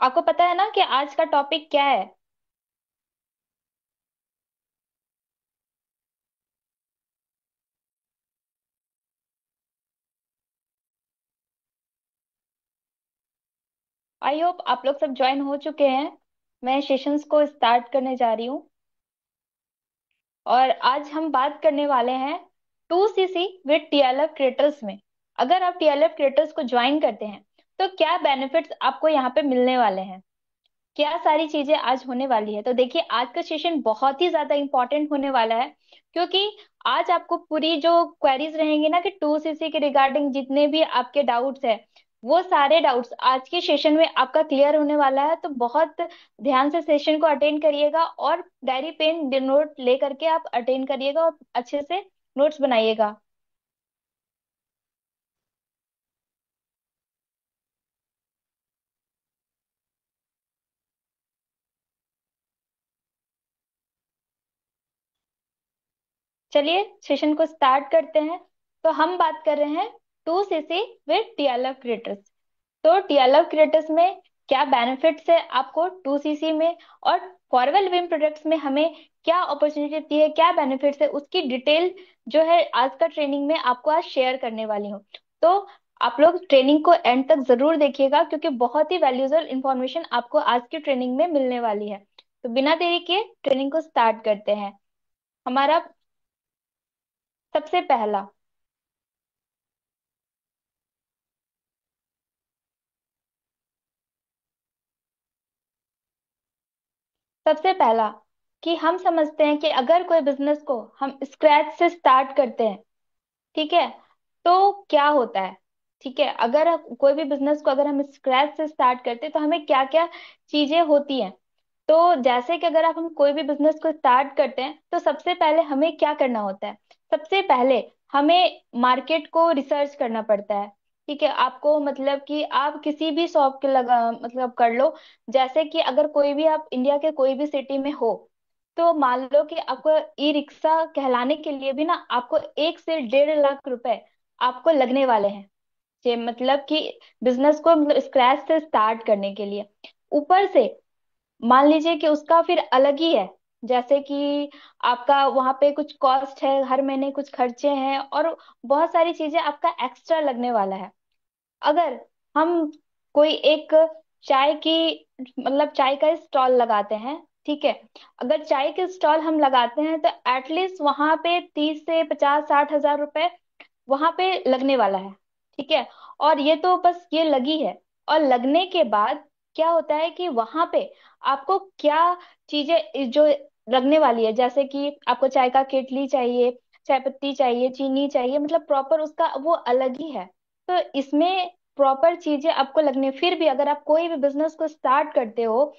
आपको पता है ना कि आज का टॉपिक क्या है? आई होप आप लोग सब ज्वाइन हो चुके हैं। मैं सेशंस को स्टार्ट करने जा रही हूँ। और आज हम बात करने वाले हैं 2CC विद टीएलएफ क्रिएटर्स में। अगर आप टीएलएफ क्रिएटर्स को ज्वाइन करते हैं तो क्या बेनिफिट्स आपको यहाँ पे मिलने वाले हैं, क्या सारी चीजें आज होने वाली है। तो देखिए, आज का सेशन बहुत ही ज्यादा इंपॉर्टेंट होने वाला है, क्योंकि आज आपको पूरी जो क्वेरीज रहेंगी ना कि 2CC के रिगार्डिंग जितने भी आपके डाउट्स है, वो सारे डाउट्स आज के सेशन में आपका क्लियर होने वाला है। तो बहुत ध्यान से सेशन को अटेंड करिएगा और डायरी पेन नोट ले करके आप अटेंड करिएगा और अच्छे से नोट्स बनाइएगा। चलिए सेशन को स्टार्ट करते हैं। तो हम बात कर रहे हैं 2CC विद टीएलएफ क्रिएटर्स। तो टीएलएफ क्रिएटर्स में क्या बेनिफिट्स है आपको 2CC में, और फॉरवेल विम प्रोडक्ट्स में हमें क्या अपॉर्चुनिटी दी है, क्या बेनिफिट्स है, उसकी डिटेल जो है आज का ट्रेनिंग में आपको आज शेयर करने वाली हूँ। तो आप लोग ट्रेनिंग को एंड तक जरूर देखिएगा, क्योंकि बहुत ही वैल्यूएबल इंफॉर्मेशन आपको आज की ट्रेनिंग में मिलने वाली है। तो बिना देरी के ट्रेनिंग को स्टार्ट करते हैं। हमारा सबसे पहला सबसे पहला कि हम समझते हैं कि अगर कोई बिजनेस को हम स्क्रैच से स्टार्ट करते हैं, ठीक है, तो क्या होता है। ठीक है, अगर कोई भी बिजनेस को अगर हम स्क्रैच से स्टार्ट करते हैं तो हमें क्या क्या चीजें होती हैं। तो जैसे कि अगर हम कोई भी बिजनेस को स्टार्ट करते हैं तो सबसे पहले हमें क्या करना होता है। सबसे पहले हमें मार्केट को रिसर्च करना पड़ता है। ठीक है, आपको मतलब कि आप किसी भी शॉप के लगा मतलब कर लो। जैसे कि अगर कोई भी आप इंडिया के कोई भी सिटी में हो, तो मान लो कि आपको ई रिक्शा कहलाने के लिए भी ना आपको 1 से 1.5 लाख रुपए आपको लगने वाले हैं। ये मतलब कि बिजनेस को मतलब स्क्रैच से स्टार्ट करने के लिए। ऊपर से मान लीजिए कि उसका फिर अलग ही है। जैसे कि आपका वहां पे कुछ कॉस्ट है, हर महीने कुछ खर्चे हैं, और बहुत सारी चीजें आपका एक्स्ट्रा लगने वाला है। अगर हम कोई एक चाय की मतलब चाय का स्टॉल लगाते हैं, ठीक है, अगर चाय के स्टॉल हम लगाते हैं तो एटलीस्ट वहां पे 30 से 50 60 हजार रुपए वहां पे लगने वाला है। ठीक है, और ये तो बस ये लगी है। और लगने के बाद क्या होता है कि वहां पे आपको क्या चीजें जो लगने वाली है, जैसे कि आपको चाय का केटली चाहिए, चाय पत्ती चाहिए, चीनी चाहिए, मतलब प्रॉपर उसका वो अलग ही है। तो इसमें प्रॉपर चीजें आपको लगने, फिर भी अगर आप कोई भी बिजनेस को स्टार्ट करते हो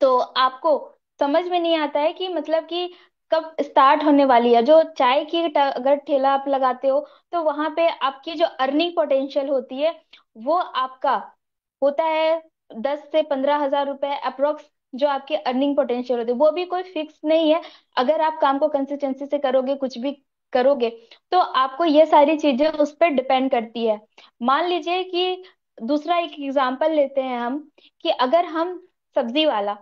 तो आपको समझ में नहीं आता है कि मतलब कि कब स्टार्ट होने वाली है। जो चाय की अगर ठेला आप लगाते हो तो वहां पे आपकी जो अर्निंग पोटेंशियल होती है वो आपका होता है 10 से 15 हजार रुपए अप्रोक्स। जो आपकी अर्निंग पोटेंशियल होती है वो भी कोई फिक्स नहीं है। अगर आप काम को कंसिस्टेंसी से करोगे, कुछ भी करोगे, तो आपको ये सारी चीजें उस पर डिपेंड करती है। मान लीजिए कि दूसरा एक एग्जांपल लेते हैं हम, कि अगर हम सब्जी वाला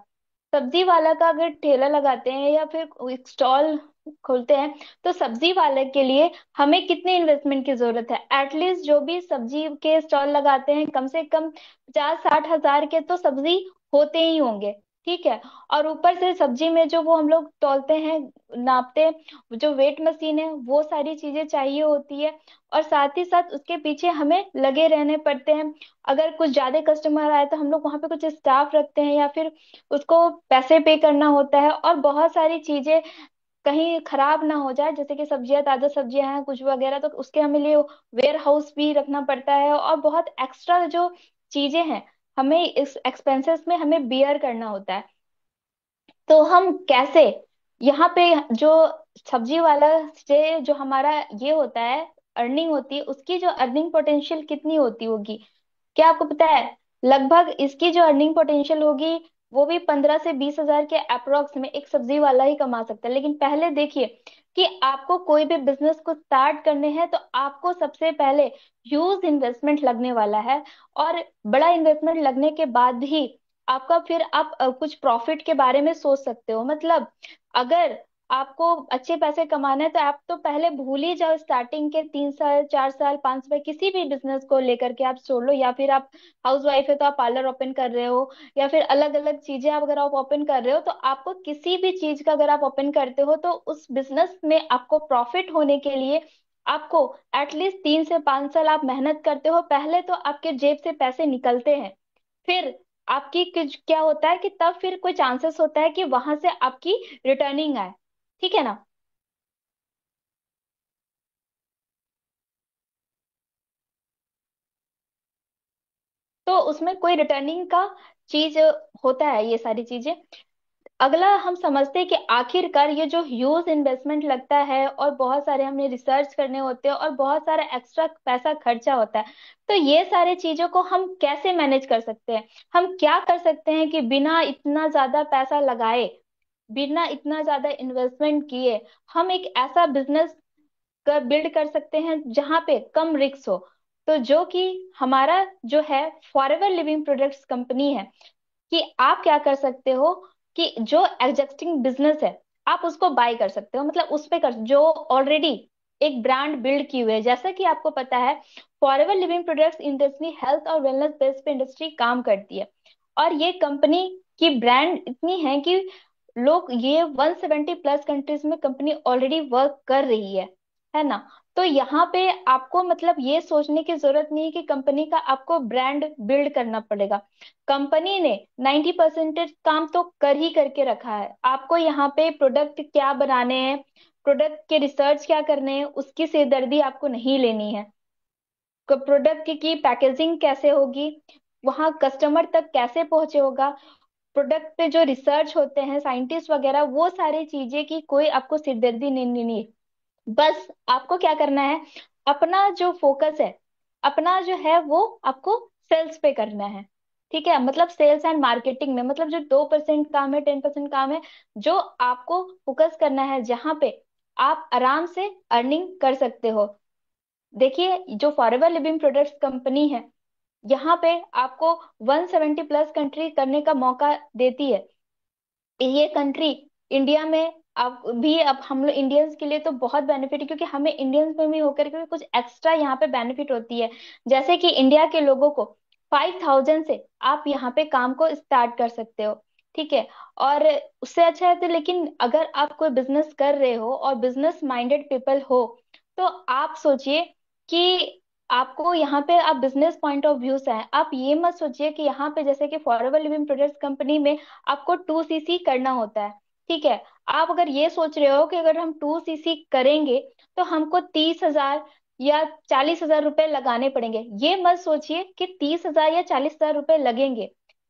सब्जी वाला का अगर ठेला लगाते हैं या फिर एक स्टॉल खोलते हैं, तो सब्जी वाले के लिए हमें कितने इन्वेस्टमेंट की जरूरत है। एटलीस्ट जो भी सब्जी के स्टॉल लगाते हैं कम से कम 50 60 हजार के तो सब्जी होते ही होंगे। ठीक है, और ऊपर से सब्जी में जो वो हम लोग तौलते हैं, नापते हैं, जो वेट मशीन है, वो सारी चीजें चाहिए होती है। और साथ ही साथ उसके पीछे हमें लगे रहने पड़ते हैं। अगर कुछ ज्यादा कस्टमर आए तो हम लोग वहां पे कुछ स्टाफ रखते हैं, या फिर उसको पैसे पे करना होता है। और बहुत सारी चीजें कहीं खराब ना हो जाए, जैसे कि सब्जियां, ताजा सब्जियां हैं कुछ वगैरह, तो उसके हमें लिए वेयर हाउस भी रखना पड़ता है। और बहुत एक्स्ट्रा जो चीजें हैं हमें इस एक्सपेंसेस में हमें बियर करना होता है। तो हम कैसे यहाँ पे जो सब्जी वाला से जो हमारा ये होता है, अर्निंग होती है, उसकी जो अर्निंग पोटेंशियल कितनी होती होगी, क्या आपको पता है? लगभग इसकी जो अर्निंग पोटेंशियल होगी वो भी 15 से 20 हजार के अप्रोक्स में एक सब्जी वाला ही कमा सकता है। लेकिन पहले देखिए, कि आपको कोई भी बिजनेस को स्टार्ट करने हैं तो आपको सबसे पहले ह्यूज इन्वेस्टमेंट लगने वाला है। और बड़ा इन्वेस्टमेंट लगने के बाद ही आपका फिर आप कुछ प्रॉफिट के बारे में सोच सकते हो। मतलब अगर आपको अच्छे पैसे कमाने हैं तो आप तो पहले भूल ही जाओ स्टार्टिंग के 3 साल 4 साल 5 साल किसी भी बिजनेस को लेकर के आप छोड़ लो। या फिर आप हाउस वाइफ है तो आप पार्लर ओपन कर रहे हो, या फिर अलग अलग चीजें अगर आप ओपन कर रहे हो, तो आपको किसी भी चीज का अगर आप ओपन करते हो तो उस बिजनेस में आपको प्रॉफिट होने के लिए आपको एटलीस्ट 3 से 5 साल आप मेहनत करते हो। पहले तो आपके जेब से पैसे निकलते हैं, फिर आपकी क्या होता है कि तब फिर कोई चांसेस होता है कि वहां से आपकी रिटर्निंग आए। ठीक है ना। तो उसमें कोई रिटर्निंग का चीज होता है ये सारी चीजें। अगला हम समझते हैं कि आखिरकार ये जो ह्यूज इन्वेस्टमेंट लगता है और बहुत सारे हमें रिसर्च करने होते हैं और बहुत सारा एक्स्ट्रा पैसा खर्चा होता है, तो ये सारे चीजों को हम कैसे मैनेज कर सकते हैं। हम क्या कर सकते हैं कि बिना इतना ज्यादा पैसा लगाए, बिना इतना ज्यादा इन्वेस्टमेंट किए, हम एक ऐसा बिजनेस कर बिल्ड कर सकते हैं जहां पे कम रिस्क हो। तो जो कि हमारा जो है फॉरएवर लिविंग प्रोडक्ट्स कंपनी है, कि आप क्या कर सकते हो कि जो एग्जिस्टिंग बिजनेस है आप उसको बाय कर सकते हो। मतलब उस पे कर जो ऑलरेडी एक ब्रांड बिल्ड की हुई है। जैसा कि आपको पता है forever living products industry health और वेलनेस बेस्ड पे इंडस्ट्री काम करती है। और ये कंपनी की ब्रांड इतनी है कि लोग ये 170 प्लस कंट्रीज में कंपनी ऑलरेडी वर्क कर रही है ना। तो यहाँ पे आपको मतलब ये सोचने की जरूरत नहीं है कि कंपनी का आपको ब्रांड बिल्ड करना पड़ेगा। कंपनी ने 90% काम तो कर ही करके रखा है। आपको यहाँ पे प्रोडक्ट क्या बनाने हैं, प्रोडक्ट के रिसर्च क्या करने हैं, उसकी सिरदर्दी आपको नहीं लेनी है। प्रोडक्ट की पैकेजिंग कैसे होगी, वहां कस्टमर तक कैसे पहुंचे होगा, प्रोडक्ट पे जो रिसर्च होते हैं साइंटिस्ट वगैरह, वो सारी चीजें की कोई आपको सिरदर्दी नहीं है। बस आपको क्या करना है, अपना जो फोकस है, अपना जो है वो आपको सेल्स पे करना है। ठीक है, मतलब सेल्स एंड मार्केटिंग में, मतलब जो 2% काम है 10% काम है, जो आपको फोकस करना है, जहां पे आप आराम से अर्निंग कर सकते हो। देखिए जो फॉरएवर लिविंग प्रोडक्ट्स कंपनी है, यहाँ पे आपको 170 प्लस कंट्री करने का मौका देती है। ये कंट्री इंडिया में अब भी, अब हम लोग इंडियंस के लिए तो बहुत बेनिफिट है, क्योंकि हमें इंडियंस में भी होकर के कुछ एक्स्ट्रा यहाँ पे बेनिफिट होती है। जैसे कि इंडिया के लोगों को 5,000 से आप यहाँ पे काम को स्टार्ट कर सकते हो। ठीक है। और उससे अच्छा है तो, लेकिन अगर आप कोई बिजनेस कर रहे हो और बिजनेस माइंडेड पीपल हो, तो आप सोचिए कि आपको यहाँ पे आप बिजनेस पॉइंट ऑफ व्यू से हैं, आप ये मत सोचिए कि यहाँ पे जैसे कि फॉरएवर लिविंग प्रोडक्ट्स कंपनी में आपको 2cc करना होता है। ठीक है। आप अगर ये सोच रहे हो कि अगर हम 2cc करेंगे तो हमको 30,000 या 40,000 रुपए लगाने पड़ेंगे, ये मत सोचिए कि 30,000 या 40,000 रुपए लगेंगे।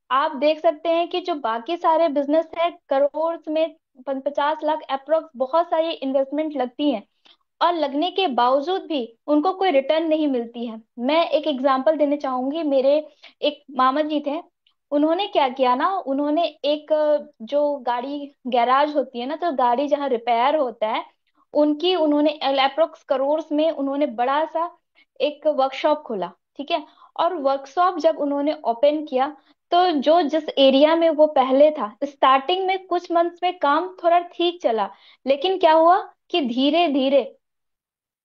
आप देख सकते हैं कि जो बाकी सारे बिजनेस है करोड़ में 50 लाख अप्रोक्स बहुत सारी इन्वेस्टमेंट लगती हैं, और लगने के बावजूद भी उनको कोई रिटर्न नहीं मिलती है। मैं एक एग्जांपल देना चाहूंगी। मेरे एक मामा जी थे, उन्होंने क्या किया ना, उन्होंने एक जो गाड़ी गैराज होती है ना, तो गाड़ी जहाँ रिपेयर होता है उनकी, उन्होंने अप्रोक्स करोड़ में उन्होंने बड़ा सा एक वर्कशॉप खोला। ठीक है। और वर्कशॉप जब उन्होंने ओपन किया, तो जो जिस एरिया में वो पहले था, स्टार्टिंग में कुछ मंथ्स में काम थोड़ा ठीक चला, लेकिन क्या हुआ कि धीरे धीरे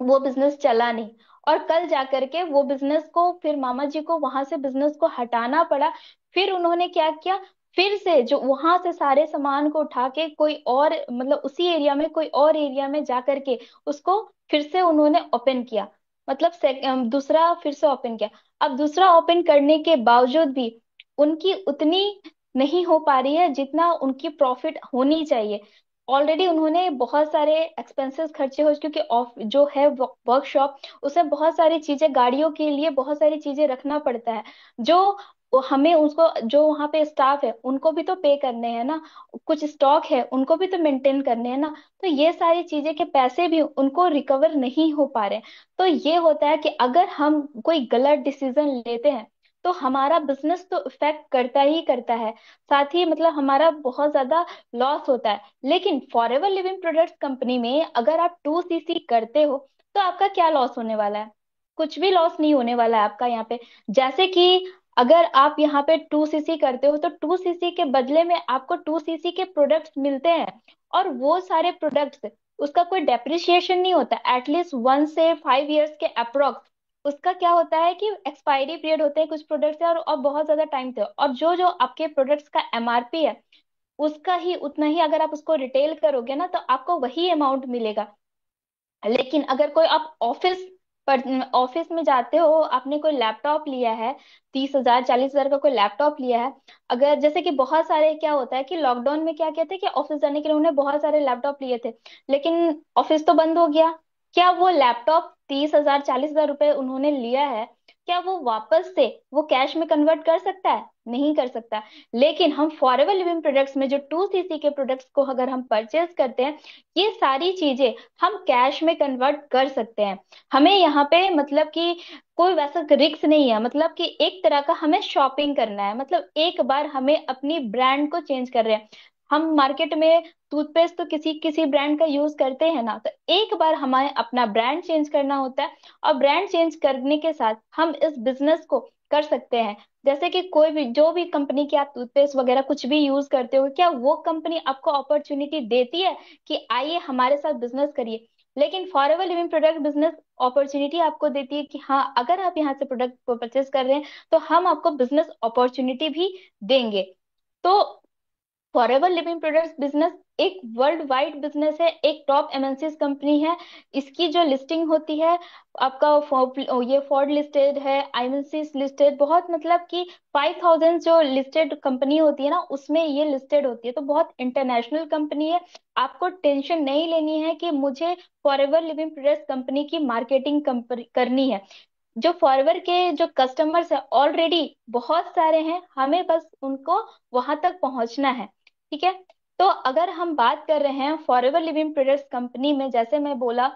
वो बिजनेस चला नहीं। और कल जाकर के वो बिजनेस को फिर मामा जी को वहां से बिजनेस को हटाना पड़ा। फिर उन्होंने क्या किया, फिर से जो वहां से सारे सामान को उठा के कोई और, मतलब उसी एरिया में कोई और एरिया में जा करके उसको फिर से उन्होंने ओपन किया। मतलब दूसरा फिर से ओपन किया। अब दूसरा ओपन करने के बावजूद भी उनकी उतनी नहीं हो पा रही है जितना उनकी प्रॉफिट होनी चाहिए। ऑलरेडी उन्होंने बहुत सारे एक्सपेंसेस खर्चे हो, क्योंकि ऑफ जो है वर्कशॉप, उसमें बहुत सारी चीजें, गाड़ियों के लिए बहुत सारी चीजें रखना पड़ता है, जो हमें उसको, जो वहाँ पे स्टाफ है उनको भी तो पे करने हैं ना, कुछ स्टॉक है उनको भी तो मेंटेन करने हैं ना। तो ये सारी चीजें के पैसे भी उनको रिकवर नहीं हो पा रहे हैं। तो ये होता है कि अगर हम कोई गलत डिसीजन लेते हैं तो हमारा बिजनेस तो इफेक्ट करता ही करता है। साथ ही मतलब हमारा बहुत ज्यादा लॉस होता है। लेकिन फॉरएवर लिविंग प्रोडक्ट्स कंपनी में अगर आप 2cc करते हो तो आपका क्या लॉस होने वाला है? कुछ भी लॉस नहीं होने वाला है आपका यहाँ पे। जैसे कि अगर आप यहाँ पे 2cc करते हो तो 2cc के बदले में आपको 2cc के प्रोडक्ट्स मिलते हैं। और वो सारे प्रोडक्ट्स, उसका कोई डेप्रिसिएशन नहीं होता, एटलीस्ट 1 से 5 इयर्स के अप्रोक्स। उसका क्या होता है कि एक्सपायरी पीरियड होते हैं कुछ प्रोडक्ट्स है, और बहुत ज्यादा टाइम थे, और जो जो आपके प्रोडक्ट्स का एमआरपी है उसका ही उतना ही अगर आप उसको रिटेल करोगे ना तो आपको वही अमाउंट मिलेगा। लेकिन अगर कोई आप ऑफिस में जाते हो, आपने कोई लैपटॉप लिया है, 30,000 40,000 का कोई लैपटॉप लिया है। अगर जैसे कि बहुत सारे क्या होता है कि लॉकडाउन में क्या कहते हैं कि ऑफिस जाने के लिए उन्होंने बहुत सारे लैपटॉप लिए थे, लेकिन ऑफिस तो बंद हो गया। क्या वो लैपटॉप 30,000 40,000 रुपए उन्होंने लिया है, क्या वो वापस से वो कैश में कन्वर्ट कर सकता है? नहीं कर सकता। लेकिन हम फॉरएवर लिविंग प्रोडक्ट्स में जो 2cc के प्रोडक्ट्स को अगर हम परचेज करते हैं, ये सारी चीजें हम कैश में कन्वर्ट कर सकते हैं। हमें यहाँ पे मतलब कि कोई वैसा रिस्क नहीं है, मतलब कि एक तरह का हमें शॉपिंग करना है, मतलब एक बार हमें अपनी ब्रांड को चेंज कर रहे हैं। हम मार्केट में टूथपेस्ट तो किसी किसी ब्रांड का यूज करते हैं ना, तो एक बार हमें अपना ब्रांड चेंज करना होता है। और ब्रांड चेंज करने के साथ हम इस बिजनेस को कर सकते हैं। जैसे कि कोई भी जो भी कंपनी की आप टूथपेस्ट वगैरह कुछ भी यूज करते हो, क्या वो कंपनी आपको अपॉर्चुनिटी देती है कि आइए हमारे साथ बिजनेस करिए? लेकिन forever living product business opportunity आपको देती है कि हाँ, अगर आप यहाँ से प्रोडक्ट को परचेस कर रहे हैं तो हम आपको बिजनेस अपॉर्चुनिटी भी देंगे। तो फॉरएवर लिविंग प्रोडक्ट्स बिजनेस एक वर्ल्ड वाइड बिजनेस है, एक टॉप एमएनसीज कंपनी है। इसकी जो लिस्टिंग होती है आपका ये फोर्ड लिस्टेड है, आईएमसी लिस्टेड, बहुत मतलब कि 5,000 जो लिस्टेड कंपनी होती है ना उसमें ये लिस्टेड होती है, तो बहुत इंटरनेशनल कंपनी है। आपको टेंशन नहीं लेनी है कि मुझे फॉरएवर लिविंग प्रोडक्ट्स कंपनी की मार्केटिंग करनी है। जो फॉरएवर के जो कस्टमर्स है ऑलरेडी बहुत सारे हैं, हमें बस उनको वहां तक पहुंचना है। ठीक है। तो अगर हम बात कर रहे हैं फॉरएवर लिविंग प्रोडक्ट्स कंपनी में, जैसे मैं बोला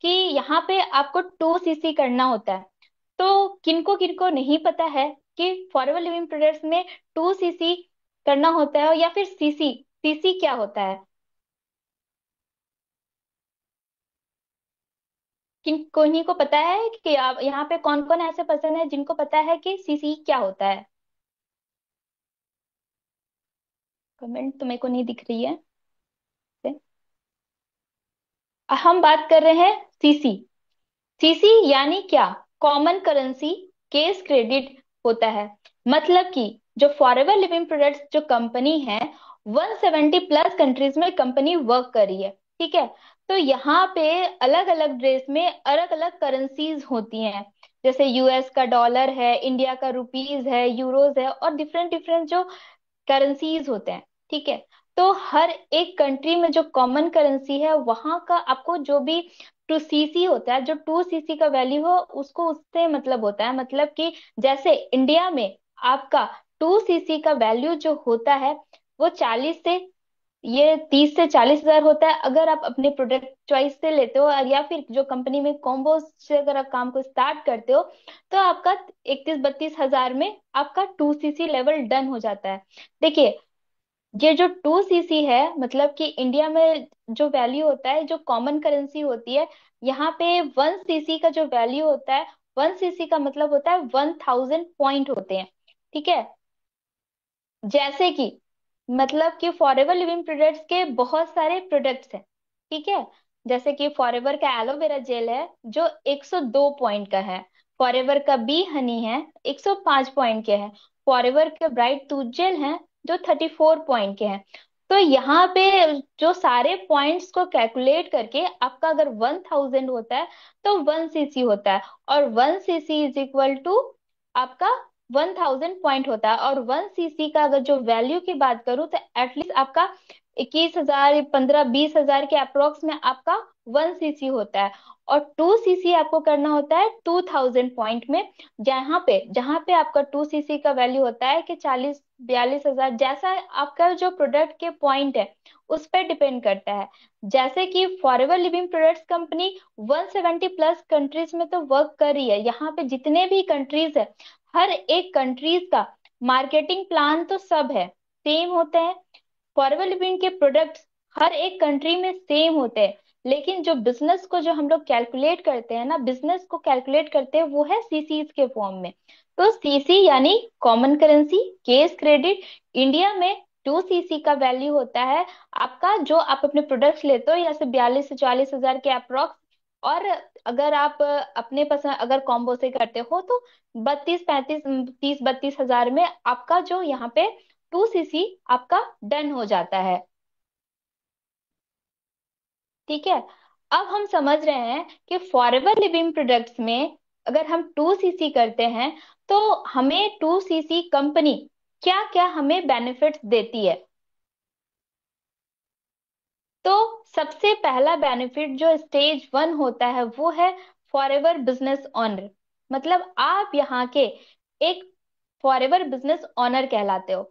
कि यहाँ पे आपको 2cc करना होता है। तो किनको किनको नहीं पता है कि फॉरएवर लिविंग प्रोडक्ट्स में 2cc करना होता है या फिर सीसी, सीसी क्या होता है? किन कोई को पता है कि आप यहाँ पे कौन कौन ऐसे पर्सन है जिनको पता है कि सीसी क्या होता है? कमेंट तो मेरे को नहीं दिख रही है। हम बात कर रहे हैं सीसी। सीसी यानी क्या? कॉमन करेंसी केस क्रेडिट होता है। मतलब कि जो फॉरएवर लिविंग प्रोडक्ट्स जो कंपनी है, 170 प्लस कंट्रीज में कंपनी वर्क कर रही है। ठीक है। तो यहाँ पे अलग अलग देश में अलग अलग करेंसीज होती हैं। जैसे यूएस का डॉलर है, इंडिया का रुपीज है, यूरोज है, और डिफरेंट डिफरेंट जो करेंसीज होते हैं। ठीक है। तो हर एक कंट्री में जो कॉमन करेंसी है वहां का आपको जो भी 2cc होता है, जो 2cc का वैल्यू हो उसको उससे मतलब होता है। मतलब कि जैसे इंडिया में आपका 2cc का वैल्यू जो होता है वो 30 से 40 हजार होता है। अगर आप अपने प्रोडक्ट चॉइस से लेते हो और या फिर जो कंपनी में कॉम्बो से अगर आप काम को स्टार्ट करते हो तो आपका 31 32 हजार में आपका 2cc लेवल डन हो जाता है। देखिए, ये जो 2cc है मतलब कि इंडिया में जो वैल्यू होता है, जो कॉमन करेंसी होती है, यहाँ पे 1cc का जो वैल्यू होता है, 1cc का मतलब होता है 1,000 पॉइंट होते हैं। ठीक है। जैसे कि मतलब कि फॉरएवर लिविंग प्रोडक्ट्स के बहुत सारे प्रोडक्ट्स हैं। ठीक है। जैसे कि फॉरएवर का एलोवेरा जेल है जो 102 पॉइंट का है। फॉरएवर का बी हनी है, 105 पॉइंट के हैं। फॉरएवर के ब्राइट टूथ जेल हैं जो 34 पॉइंट के हैं। तो यहाँ पे जो सारे पॉइंट्स को कैलकुलेट करके आपका अगर 1,000 होता है तो 1cc होता है। और 1cc इज इक्वल टू आपका 1,000 पॉइंट होता है। और 1cc का अगर जो वैल्यू की बात करूँ तो एटलीस्ट आपका 21,000 15 20 हजार के अप्रोक्स में आपका 1cc होता है। और 2 सीसी आपको करना होता है 2000 पॉइंट में। जहाँ पे आपका 2 सीसी का वैल्यू होता है कि 40-42 हजार, जैसा आपका जो प्रोडक्ट के पॉइंट है उस पर डिपेंड करता है। जैसे कि forever living products company 170 plus countries में तो वर्क कर रही है। यहाँ पे जितने भी कंट्रीज है, हर एक कंट्रीज का मार्केटिंग प्लान तो सब है, सेम होते हैं। फॉरएवर लिविंग के प्रोडक्ट्स हर एक कंट्री में सेम होते हैं। लेकिन जो बिजनेस को जो हम लोग कैलकुलेट करते हैं ना, बिजनेस को कैलकुलेट करते हैं वो है सीसीज के फॉर्म में। तो सीसी यानी common currency case credit. India में 2 सीसी का वैल्यू होता है आपका, जो आप अपने प्रोडक्ट्स लेते हो, या से 42 से 44 हजार के अप्रोक्स। और अगर आप अपने पसंद अगर कॉम्बो से करते हो तो 32-35, 30-32 हजार में आपका जो यहाँ पे 2 सीसी आपका डन हो जाता है। ठीक है। अब हम समझ रहे हैं कि फॉरएवर लिविंग प्रोडक्ट्स में अगर हम 2 सीसी करते हैं तो हमें 2 सीसी कंपनी क्या क्या हमें बेनिफिट्स देती है। तो सबसे पहला बेनिफिट जो स्टेज 1 होता है वो है फॉरएवर बिजनेस ऑनर। मतलब आप यहाँ के एक फॉरएवर बिजनेस ऑनर कहलाते हो।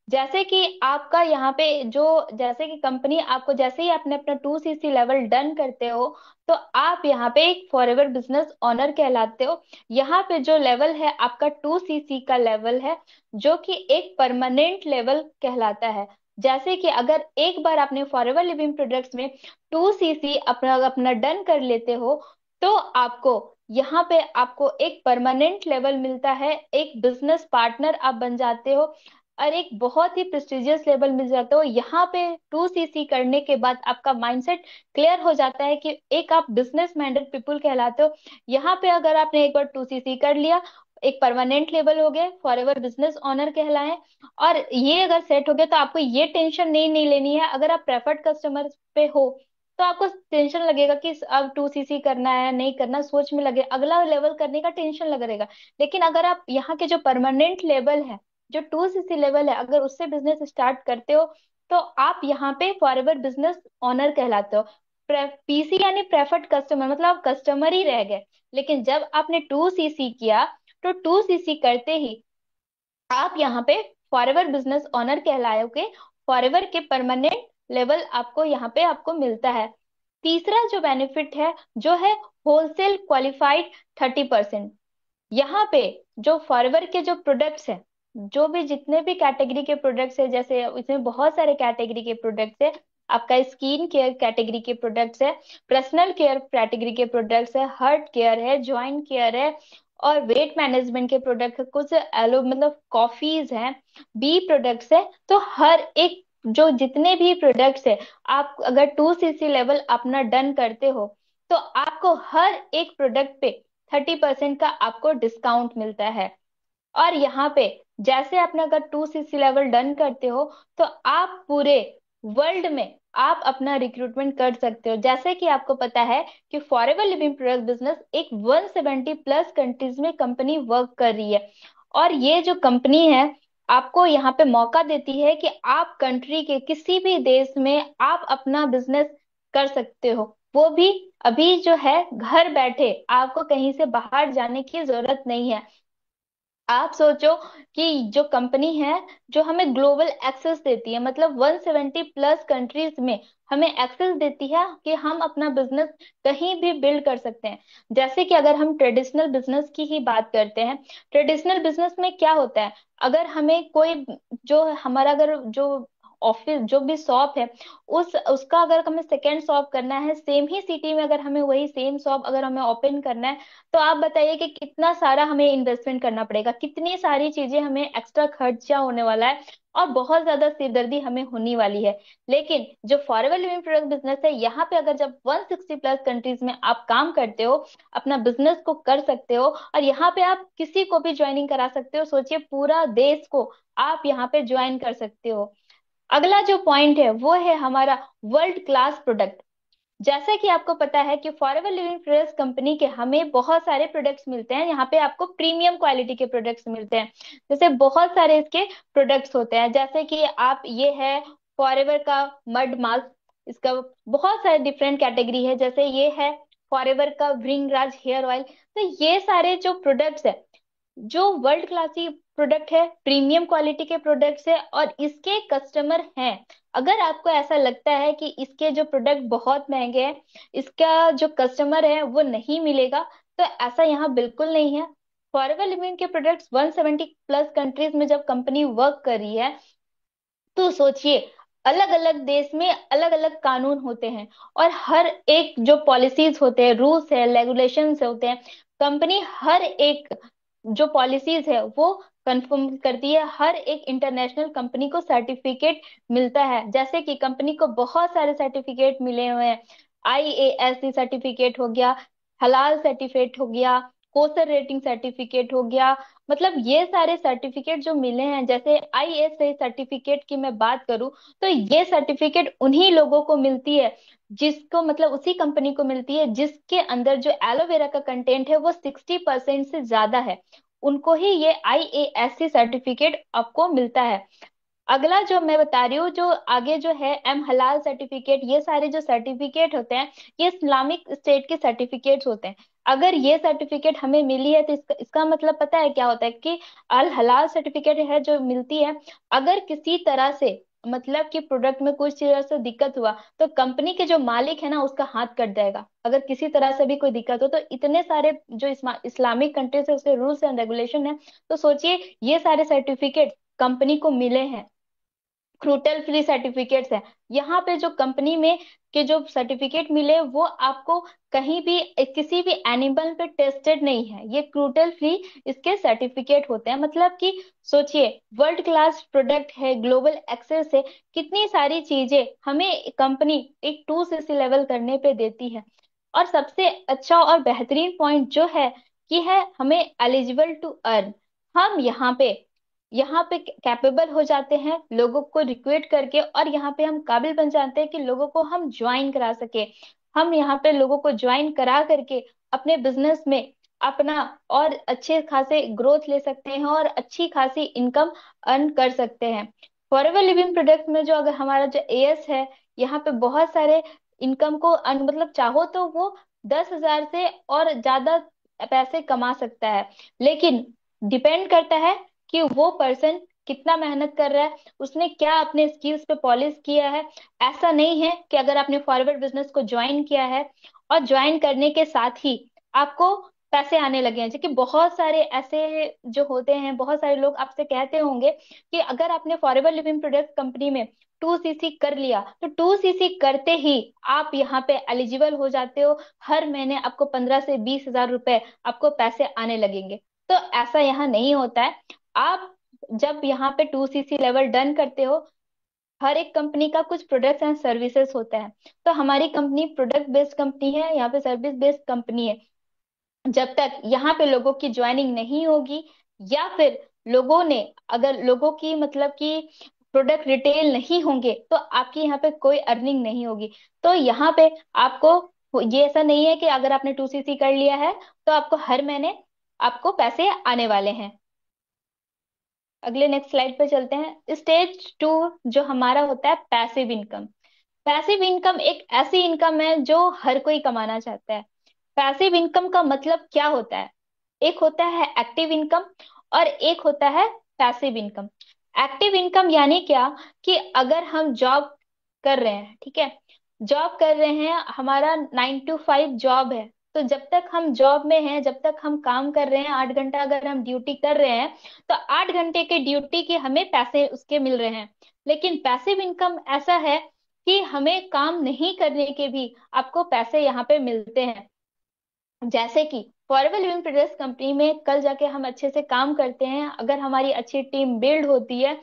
जैसे कि आपका यहाँ पे जो, जैसे कि कंपनी आपको, जैसे ही आपने अपना 2 सीसी लेवल डन करते हो तो आप यहाँ पे एक फॉरएवर बिजनेस ऑनर कहलाते हो। यहाँ पे जो लेवल है आपका 2 सीसी का लेवल है, जो कि एक परमानेंट लेवल कहलाता है। जैसे कि अगर एक बार आपने फॉरएवर लिविंग प्रोडक्ट्स में 2 सीसी अपना अपना डन कर लेते हो तो आपको यहाँ पे आपको एक परमानेंट लेवल मिलता है, एक बिजनेस पार्टनर आप बन जाते हो, और एक बहुत ही प्रेस्टिजियस लेवल मिल जाता हो। यहाँ पे 2 सीसी करने के बाद आपका माइंडसेट क्लियर हो जाता है कि एक आप बिजनेस माइंडेड पीपल कहलाते हो। यहाँ पे अगर आपने एक बार 2 सीसी कर लिया, एक परमानेंट लेवल हो गए, फॉरएवर बिजनेस ऑनर कहलाए, और ये अगर सेट हो गया तो आपको ये टेंशन नहीं लेनी है। अगर आप प्रेफर्ड कस्टमर पे हो तो आपको टेंशन लगेगा कि अब 2 सीसी करना है नहीं करना, सोच में लगे, अगला लेवल करने का टेंशन लग रहेगा। लेकिन अगर आप यहाँ के जो परमानेंट लेवल है, जो 2 सीसी लेवल है, अगर उससे बिजनेस स्टार्ट करते हो तो आप यहाँ पे फॉरएवर बिजनेस ऑनर कहलाते हो। पीसी यानी प्रेफर्ड कस्टमर, मतलब आप कस्टमर ही रह गए। लेकिन जब आपने 2 सीसी किया तो 2 सीसी करते ही आप यहाँ पे फॉरएवर बिजनेस ऑनर कहलाओगे। फॉरएवर के परमानेंट लेवल आपको यहाँ पे आपको मिलता है। तीसरा जो बेनिफिट है जो है होलसेल क्वालिफाइड 30%। यहाँ पे जो फॉरएवर के जो प्रोडक्ट्स हैं, जो भी जितने भी कैटेगरी के प्रोडक्ट्स है, जैसे इसमें बहुत सारे कैटेगरी के प्रोडक्ट्स है। आपका स्किन केयर कैटेगरी के प्रोडक्ट्स है, पर्सनल केयर कैटेगरी के प्रोडक्ट्स है, हार्ट केयर है, जॉइंट केयर है, और वेट मैनेजमेंट के प्रोडक्ट है, कुछ एलो मतलब कॉफीज हैं, बी प्रोडक्ट्स है। तो हर एक जो जितने भी प्रोडक्ट्स है, आप अगर 2 सीसी लेवल अपना डन करते हो तो आपको हर एक प्रोडक्ट पे 30% का आपको डिस्काउंट मिलता है। और यहाँ पे जैसे आपने अगर 2 सीसी लेवल डन करते हो तो आप पूरे वर्ल्ड में आप अपना रिक्रूटमेंट कर सकते हो। जैसे कि आपको पता है कि फॉरएवर लिविंग प्रोडक्ट बिजनेस एक 170 प्लस कंट्रीज में कंपनी वर्क कर रही है। और ये जो कंपनी है आपको यहाँ पे मौका देती है कि आप कंट्री के किसी भी देश में आप अपना बिजनेस कर सकते हो, वो भी अभी जो है घर बैठे, आपको कहीं से बाहर जाने की जरूरत नहीं है। आप सोचो कि जो कंपनी है जो हमें ग्लोबल एक्सेस देती है, मतलब 170 प्लस कंट्रीज में हमें एक्सेस देती है कि हम अपना बिजनेस कहीं भी बिल्ड कर सकते हैं। जैसे कि अगर हम ट्रेडिशनल बिजनेस की ही बात करते हैं, ट्रेडिशनल बिजनेस में क्या होता है, अगर हमें कोई, जो हमारा अगर जो ऑफिस जो भी शॉप है, उस उसका अगर हमें सेकेंड शॉप करना है सेम ही सिटी में, अगर हमें वही सेम शॉप अगर हमें ओपन करना है, तो आप बताइए कि कितना सारा हमें इन्वेस्टमेंट करना पड़ेगा, कितनी सारी चीजें हमें एक्स्ट्रा खर्चा होने वाला है, और बहुत ज्यादा सिरदर्दी हमें होने वाली है। लेकिन जो फॉरएवर लिविंग प्रोडक्ट बिजनेस है, यहाँ पे अगर जब 160 प्लस कंट्रीज में आप काम करते हो, अपना बिजनेस को कर सकते हो, और यहाँ पे आप किसी को भी ज्वाइनिंग करा सकते हो। सोचिए पूरा देश को आप यहाँ पे ज्वाइन कर सकते हो। अगला जो पॉइंट है वो है हमारा वर्ल्ड क्लास प्रोडक्ट। जैसा कि आपको पता है कि फॉरएवर लिविंग प्रोडक्ट्स कंपनी के हमें बहुत सारे प्रोडक्ट्स मिलते हैं, यहाँ पे आपको प्रीमियम क्वालिटी के प्रोडक्ट्स मिलते हैं। जैसे बहुत सारे इसके प्रोडक्ट्स होते हैं, जैसे कि आप ये है फॉरएवर का मड मास्क, इसका बहुत सारे डिफरेंट कैटेगरी है। जैसे ये है फॉरएवर का भृंगराज हेयर ऑयल। तो ये सारे जो प्रोडक्ट्स है, जो वर्ल्ड क्लास की प्रोडक्ट है, प्रीमियम क्वालिटी के प्रोडक्ट्स है, और इसके कस्टमर हैं। अगर आपको ऐसा लगता है कि इसके जो प्रोडक्ट बहुत महंगे हैं, इसका जो कस्टमर है वो नहीं मिलेगा, तो ऐसा यहाँ बिल्कुल नहीं है। फॉरएवर लिविंग के प्रोडक्ट्स 170 प्लस कंट्रीज में जब कंपनी वर्क कर रही है, तो सोचिए, अलग अलग देश में अलग अलग कानून होते हैं, और हर एक जो पॉलिसीज होते हैं, रूल्स है, रेगुलेशंस होते हैं, कंपनी हर एक जो पॉलिसीज है वो कंफर्म करती है। हर एक इंटरनेशनल कंपनी को सर्टिफिकेट मिलता है, जैसे कि कंपनी को बहुत सारे सर्टिफिकेट मिले हुए हैं। IASC सर्टिफिकेट हो गया, हलाल सर्टिफिकेट हो गया, कोसर रेटिंग सर्टिफिकेट हो गया। मतलब ये सारे सर्टिफिकेट जो मिले हैं, जैसे ISA सर्टिफिकेट की मैं बात करूं, तो ये सर्टिफिकेट उन्हीं लोगों को मिलती है, जिसको मतलब उसी कंपनी को मिलती है जिसके अंदर जो एलोवेरा का कंटेंट है वो 60% से ज्यादा है। उनको ही ये IASC सर्टिफिकेट आपको मिलता है। अगला जो मैं बता रही हूँ, जो आगे जो है एम हलाल सर्टिफिकेट, ये सारे जो सर्टिफिकेट होते हैं, ये इस्लामिक स्टेट के सर्टिफिकेट्स होते हैं। अगर ये सर्टिफिकेट हमें मिली है, तो इसका मतलब पता है क्या होता है, कि अल हलाल सर्टिफिकेट है जो मिलती है, अगर किसी तरह से मतलब कि प्रोडक्ट में कुछ तरह से दिक्कत हुआ, तो कंपनी के जो मालिक है ना, उसका हाथ कट जाएगा। अगर किसी तरह से भी कोई दिक्कत हो, तो इतने सारे जो इस्लामिक कंट्रीज है उसके रूल्स एंड रेगुलेशन है, तो सोचिए ये सारे सर्टिफिकेट कंपनी को मिले हैं। क्रूटल फ्री सर्टिफिकेट्स है, यहाँ पे जो कंपनी में के जो सर्टिफिकेट मिले, वो आपको कहीं भी किसी भी एनिमल पे टेस्टेड नहीं है, ये क्रूटल फ्री इसके सर्टिफिकेट होते हैं। मतलब कि सोचिए, वर्ल्ड क्लास प्रोडक्ट है, ग्लोबल एक्सेस है, कितनी सारी चीजें हमें कंपनी एक 2cc लेवल करने पे देती है। और सबसे अच्छा और बेहतरीन पॉइंट जो है, कि है हमें एलिजिबल टू अर्न। हम यहाँ पे कैपेबल हो जाते हैं लोगों को रिक्रूट करके, और यहाँ पे हम काबिल बन जाते हैं कि लोगों को हम ज्वाइन करा सके। हम यहाँ पे लोगों को ज्वाइन करा करके अपने बिजनेस में अपना और अच्छे खासे ग्रोथ ले सकते हैं, और अच्छी खासी इनकम अर्न कर सकते हैं। फॉरएवर लिविंग प्रोडक्ट में जो अगर हमारा जो एएस है, यहाँ पे बहुत सारे इनकम को मतलब चाहो तो वो 10,000 से और ज्यादा पैसे कमा सकता है। लेकिन डिपेंड करता है कि वो पर्सन कितना मेहनत कर रहा है, उसने क्या अपने स्किल्स पे पॉलिश किया है। ऐसा नहीं है कि अगर आपने फॉरवर्ड बिजनेस को ज्वाइन किया है और ज्वाइन करने के साथ ही आपको पैसे आने लगे हैं, क्योंकि बहुत सारे ऐसे जो होते हैं, बहुत सारे लोग आपसे कहते होंगे कि अगर आपने फॉरएवर लिविंग प्रोडक्ट कंपनी में 2cc कर लिया, तो 2cc करते ही आप यहाँ पे एलिजिबल हो जाते हो, हर महीने आपको 15 से 20 हजार रुपए आपको पैसे आने लगेंगे। तो ऐसा यहाँ नहीं होता है। आप जब यहाँ पे 2cc लेवल डन करते हो, हर एक कंपनी का कुछ प्रोडक्ट्स एंड सर्विसेज होता है। तो हमारी कंपनी प्रोडक्ट बेस्ड कंपनी है, यहाँ पे सर्विस बेस्ड कंपनी है। जब तक यहाँ पे लोगों की ज्वाइनिंग नहीं होगी, या फिर लोगों ने अगर लोगों की मतलब कि प्रोडक्ट रिटेल नहीं होंगे, तो आपकी यहाँ पे कोई अर्निंग नहीं होगी। तो यहाँ पे आपको ये ऐसा नहीं है कि अगर आपने 2cc कर लिया है तो आपको हर महीने आपको पैसे आने वाले हैं। अगले नेक्स्ट स्लाइड पे चलते हैं। स्टेज 2 जो हमारा होता है पैसिव इनकम। पैसिव इनकम एक ऐसी इनकम है जो हर कोई कमाना चाहता है। पैसिव इनकम का मतलब क्या होता है? एक होता है एक्टिव इनकम, और एक होता है पैसिव इनकम। एक्टिव इनकम यानी क्या, कि अगर हम जॉब कर रहे हैं, ठीक है, जॉब कर रहे हैं, हमारा 9 to 5 जॉब है, तो जब तक हम जॉब में हैं, जब तक हम काम कर रहे हैं, 8 घंटा अगर हम ड्यूटी कर रहे हैं, तो 8 घंटे के ड्यूटी के हमें पैसे उसके मिल रहे हैं। लेकिन पैसिव इनकम ऐसा है कि हमें काम नहीं करने के भी आपको पैसे यहाँ पे मिलते हैं। जैसे कि फॉरएवर लिविंग प्रोडक्ट्स कंपनी में कल जाके हम अच्छे से काम करते हैं, अगर हमारी अच्छी टीम बिल्ड होती है,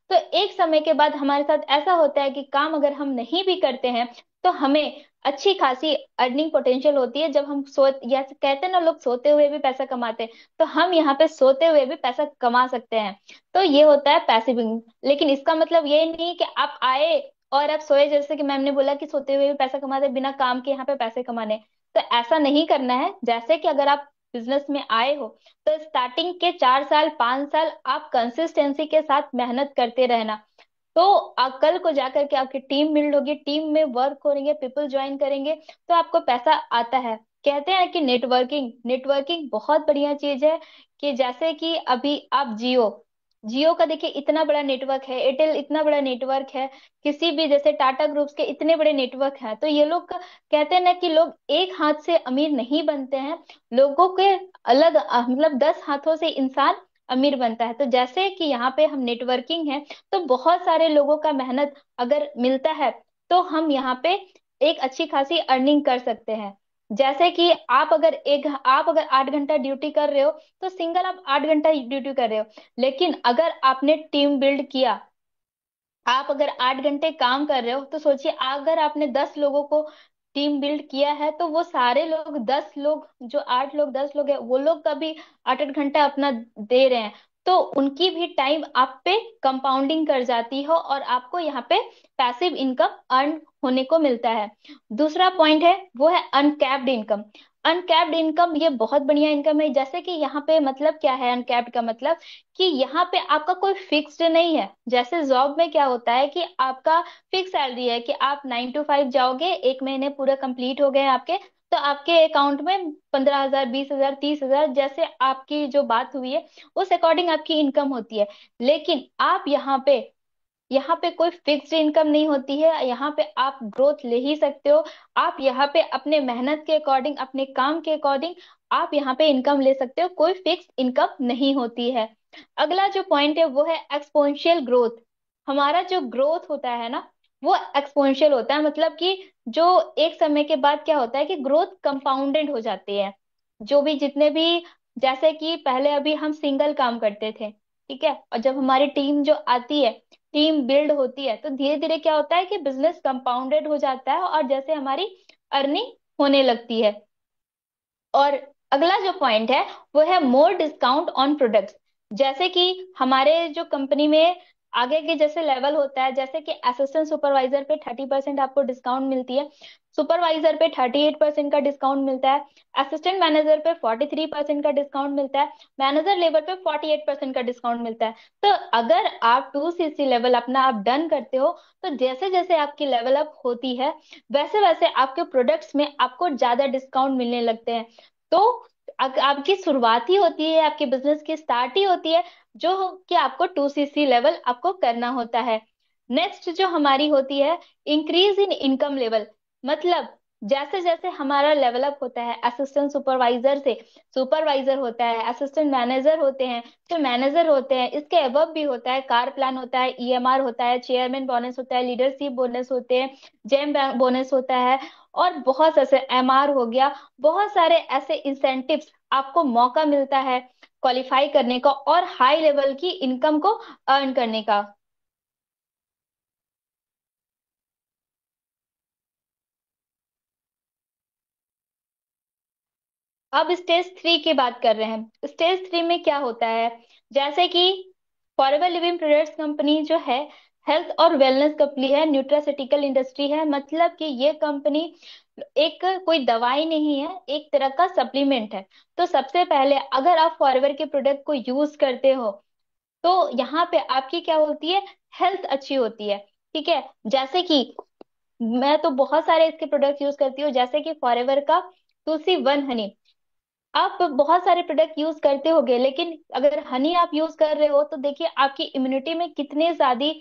तो एक समय के बाद हमारे साथ ऐसा होता है कि काम अगर हम नहीं भी करते हैं, तो हमें अच्छी खासी अर्निंग पोटेंशियल होती है। जब हम या कहते हैं ना, लोग सोते हुए भी पैसा कमाते हैं, तो हम यहाँ पे सोते हुए भी पैसा कमा सकते हैं। तो ये होता है पैसिव इनकम। लेकिन इसका मतलब ये नहीं कि आप आए और आप सोए, जैसे कि मैम ने बोला कि सोते हुए भी पैसा कमाते, बिना काम के यहाँ पे पैसे कमाने। तो ऐसा नहीं करना है। जैसे कि अगर आप बिजनेस में आए हो, तो स्टार्टिंग के 4 साल 5 साल आप कंसिस्टेंसी के साथ मेहनत करते रहना। तो कल को जाकर के आपकी टीम बिल्ड होगी, टीम में वर्क करेंगे, पीपल ज्वाइन करेंगे, तो आपको पैसा आता है। कहते हैं कि नेटवर्किंग नेटवर्किंग बहुत बढ़िया चीज है। कि जैसे कि अभी आप जियो, जियो का देखिए इतना बड़ा नेटवर्क है, एयरटेल इतना बड़ा नेटवर्क है, किसी भी जैसे टाटा ग्रुप्स के इतने बड़े नेटवर्क हैं, तो ये लोग कहते हैं ना कि लोग एक हाथ से अमीर नहीं बनते हैं, लोगों के अलग मतलब 10 हाथों से इंसान अमीर बनता है। तो जैसे कि यहाँ पे हम नेटवर्किंग है, तो बहुत सारे लोगों का मेहनत अगर मिलता है, तो हम यहाँ पे एक अच्छी खासी अर्निंग कर सकते हैं। जैसे कि आप अगर 8 घंटा ड्यूटी कर रहे हो, तो सिंगल आप 8 घंटा ड्यूटी कर रहे हो, लेकिन अगर आपने टीम बिल्ड किया, आप अगर 8 घंटे काम कर रहे हो, तो सोचिए अगर आपने 10 लोगों को टीम बिल्ड किया है, तो वो सारे लोग 10 लोग, जो 8 लोग 10 लोग है, वो लोग का भी 8 8 घंटा अपना दे रहे हैं, तो उनकी भी टाइम आप पे कंपाउंडिंग कर जाती है, और आपको यहाँ पे पैसिव इनकम अर्न होने को मिलता है। दूसरा पॉइंट है वो है अनकैप्ड इनकम। अनकैप्ड इनकम ये बहुत बढ़िया इनकम है। जैसे कि यहाँ पे मतलब क्या है अनकैप्ड का मतलब, कि यहाँ पे आपका कोई फिक्स्ड नहीं है। जैसे जॉब में क्या होता है कि आपका फिक्स सैलरी है, कि आप 9 to 5 जाओगे, 1 महीने पूरे कंप्लीट हो गए आपके, तो आपके अकाउंट में 15,000 20,000 30,000, जैसे आपकी जो बात हुई है उस अकॉर्डिंग आपकी इनकम होती है। लेकिन आप यहाँ पे कोई फिक्स्ड इनकम नहीं होती है, यहाँ पे आप ग्रोथ ले ही सकते हो। आप यहाँ पे अपने मेहनत के अकॉर्डिंग, अपने काम के अकॉर्डिंग आप यहाँ पे इनकम ले सकते हो, कोई फिक्स इनकम नहीं होती है। अगला जो पॉइंट है वो है एक्सपोनेंशियल ग्रोथ। हमारा जो ग्रोथ होता है ना, वो एक्सपोनेंशियल होता है, मतलब कि जो एक समय के बाद क्या होता है कि ग्रोथ कंपाउंडेड हो जाती है। जो भी जितने भी, जैसे कि पहले अभी हम सिंगल काम करते थे, ठीक है, और जब हमारी टीम जो आती है, टीम बिल्ड होती है, तो धीरे धीरे क्या होता है कि बिजनेस कंपाउंडेड हो जाता है, और जैसे हमारी अर्निंग होने लगती है। और अगला जो पॉइंट है वो है मोर डिस्काउंट ऑन प्रोडक्ट्स। जैसे कि हमारे जो कंपनी में आगे के जैसे लेवल होता है, जैसे कि असिस्टेंट सुपरवाइजर पे 30% आपको डिस्काउंट मिलती है, सुपरवाइजर पे 38% का डिस्काउंट मिलता है, असिस्टेंट मैनेजर पे 43% का डिस्काउंट मिलता है, मैनेजर लेवल पे 48% का डिस्काउंट मिलता है। तो अगर आप 2CC लेवल अपना आप डन करते हो, तो जैसे जैसे आपकी लेवल अप होती है, वैसे वैसे आपके प्रोडक्ट्स में आपको ज्यादा डिस्काउंट मिलने लगते हैं। तो आपकी शुरुआत ही होती है, आपके बिजनेस की स्टार्ट ही होती है, जो कि आपको 2CC लेवल आपको करना होता है। नेक्स्ट जो हमारी होती है इंक्रीज इन इनकम लेवल। मतलब जैसे जैसे हमारा लेवल अप होता है, असिस्टेंट सुपरवाइजर से सुपरवाइजर होता है, असिस्टेंट मैनेजर होते हैं, तो मैनेजर होते हैं, इसके अबव भी होता है, कार प्लान होता है, EMR होता है, चेयरमैन बोनस होता है, लीडरशिप बोनस होते हैं, जेम बोनस होता है, और बहुत ऐसे MR हो गया, बहुत सारे ऐसे इंसेंटिव्स आपको मौका मिलता है क्वालिफाई करने का और हाई लेवल की इनकम को अर्न करने का। अब स्टेज 3 की बात कर रहे हैं। स्टेज 3 में क्या होता है, जैसे कि फॉरएवर लिविंग प्रोडक्ट्स कंपनी जो है, हेल्थ और वेलनेस कंपनी है, न्यूट्रास्यूटिकल इंडस्ट्री है। मतलब कि ये कंपनी एक कोई दवाई नहीं है, एक तरह का सप्लीमेंट है। तो सबसे पहले अगर आप फॉरएवर के प्रोडक्ट को यूज करते हो, तो यहाँ पे आपकी क्या होती है, हेल्थ अच्छी होती है। ठीक है, जैसे कि मैं तो बहुत सारे इसके प्रोडक्ट यूज करती हूँ, जैसे कि फॉरएवर का तुलसी वन हनी। आप बहुत सारे प्रोडक्ट यूज करते होगे, लेकिन अगर हनी आप यूज कर रहे हो, तो देखिए आपकी इम्यूनिटी में कितनी ज्यादा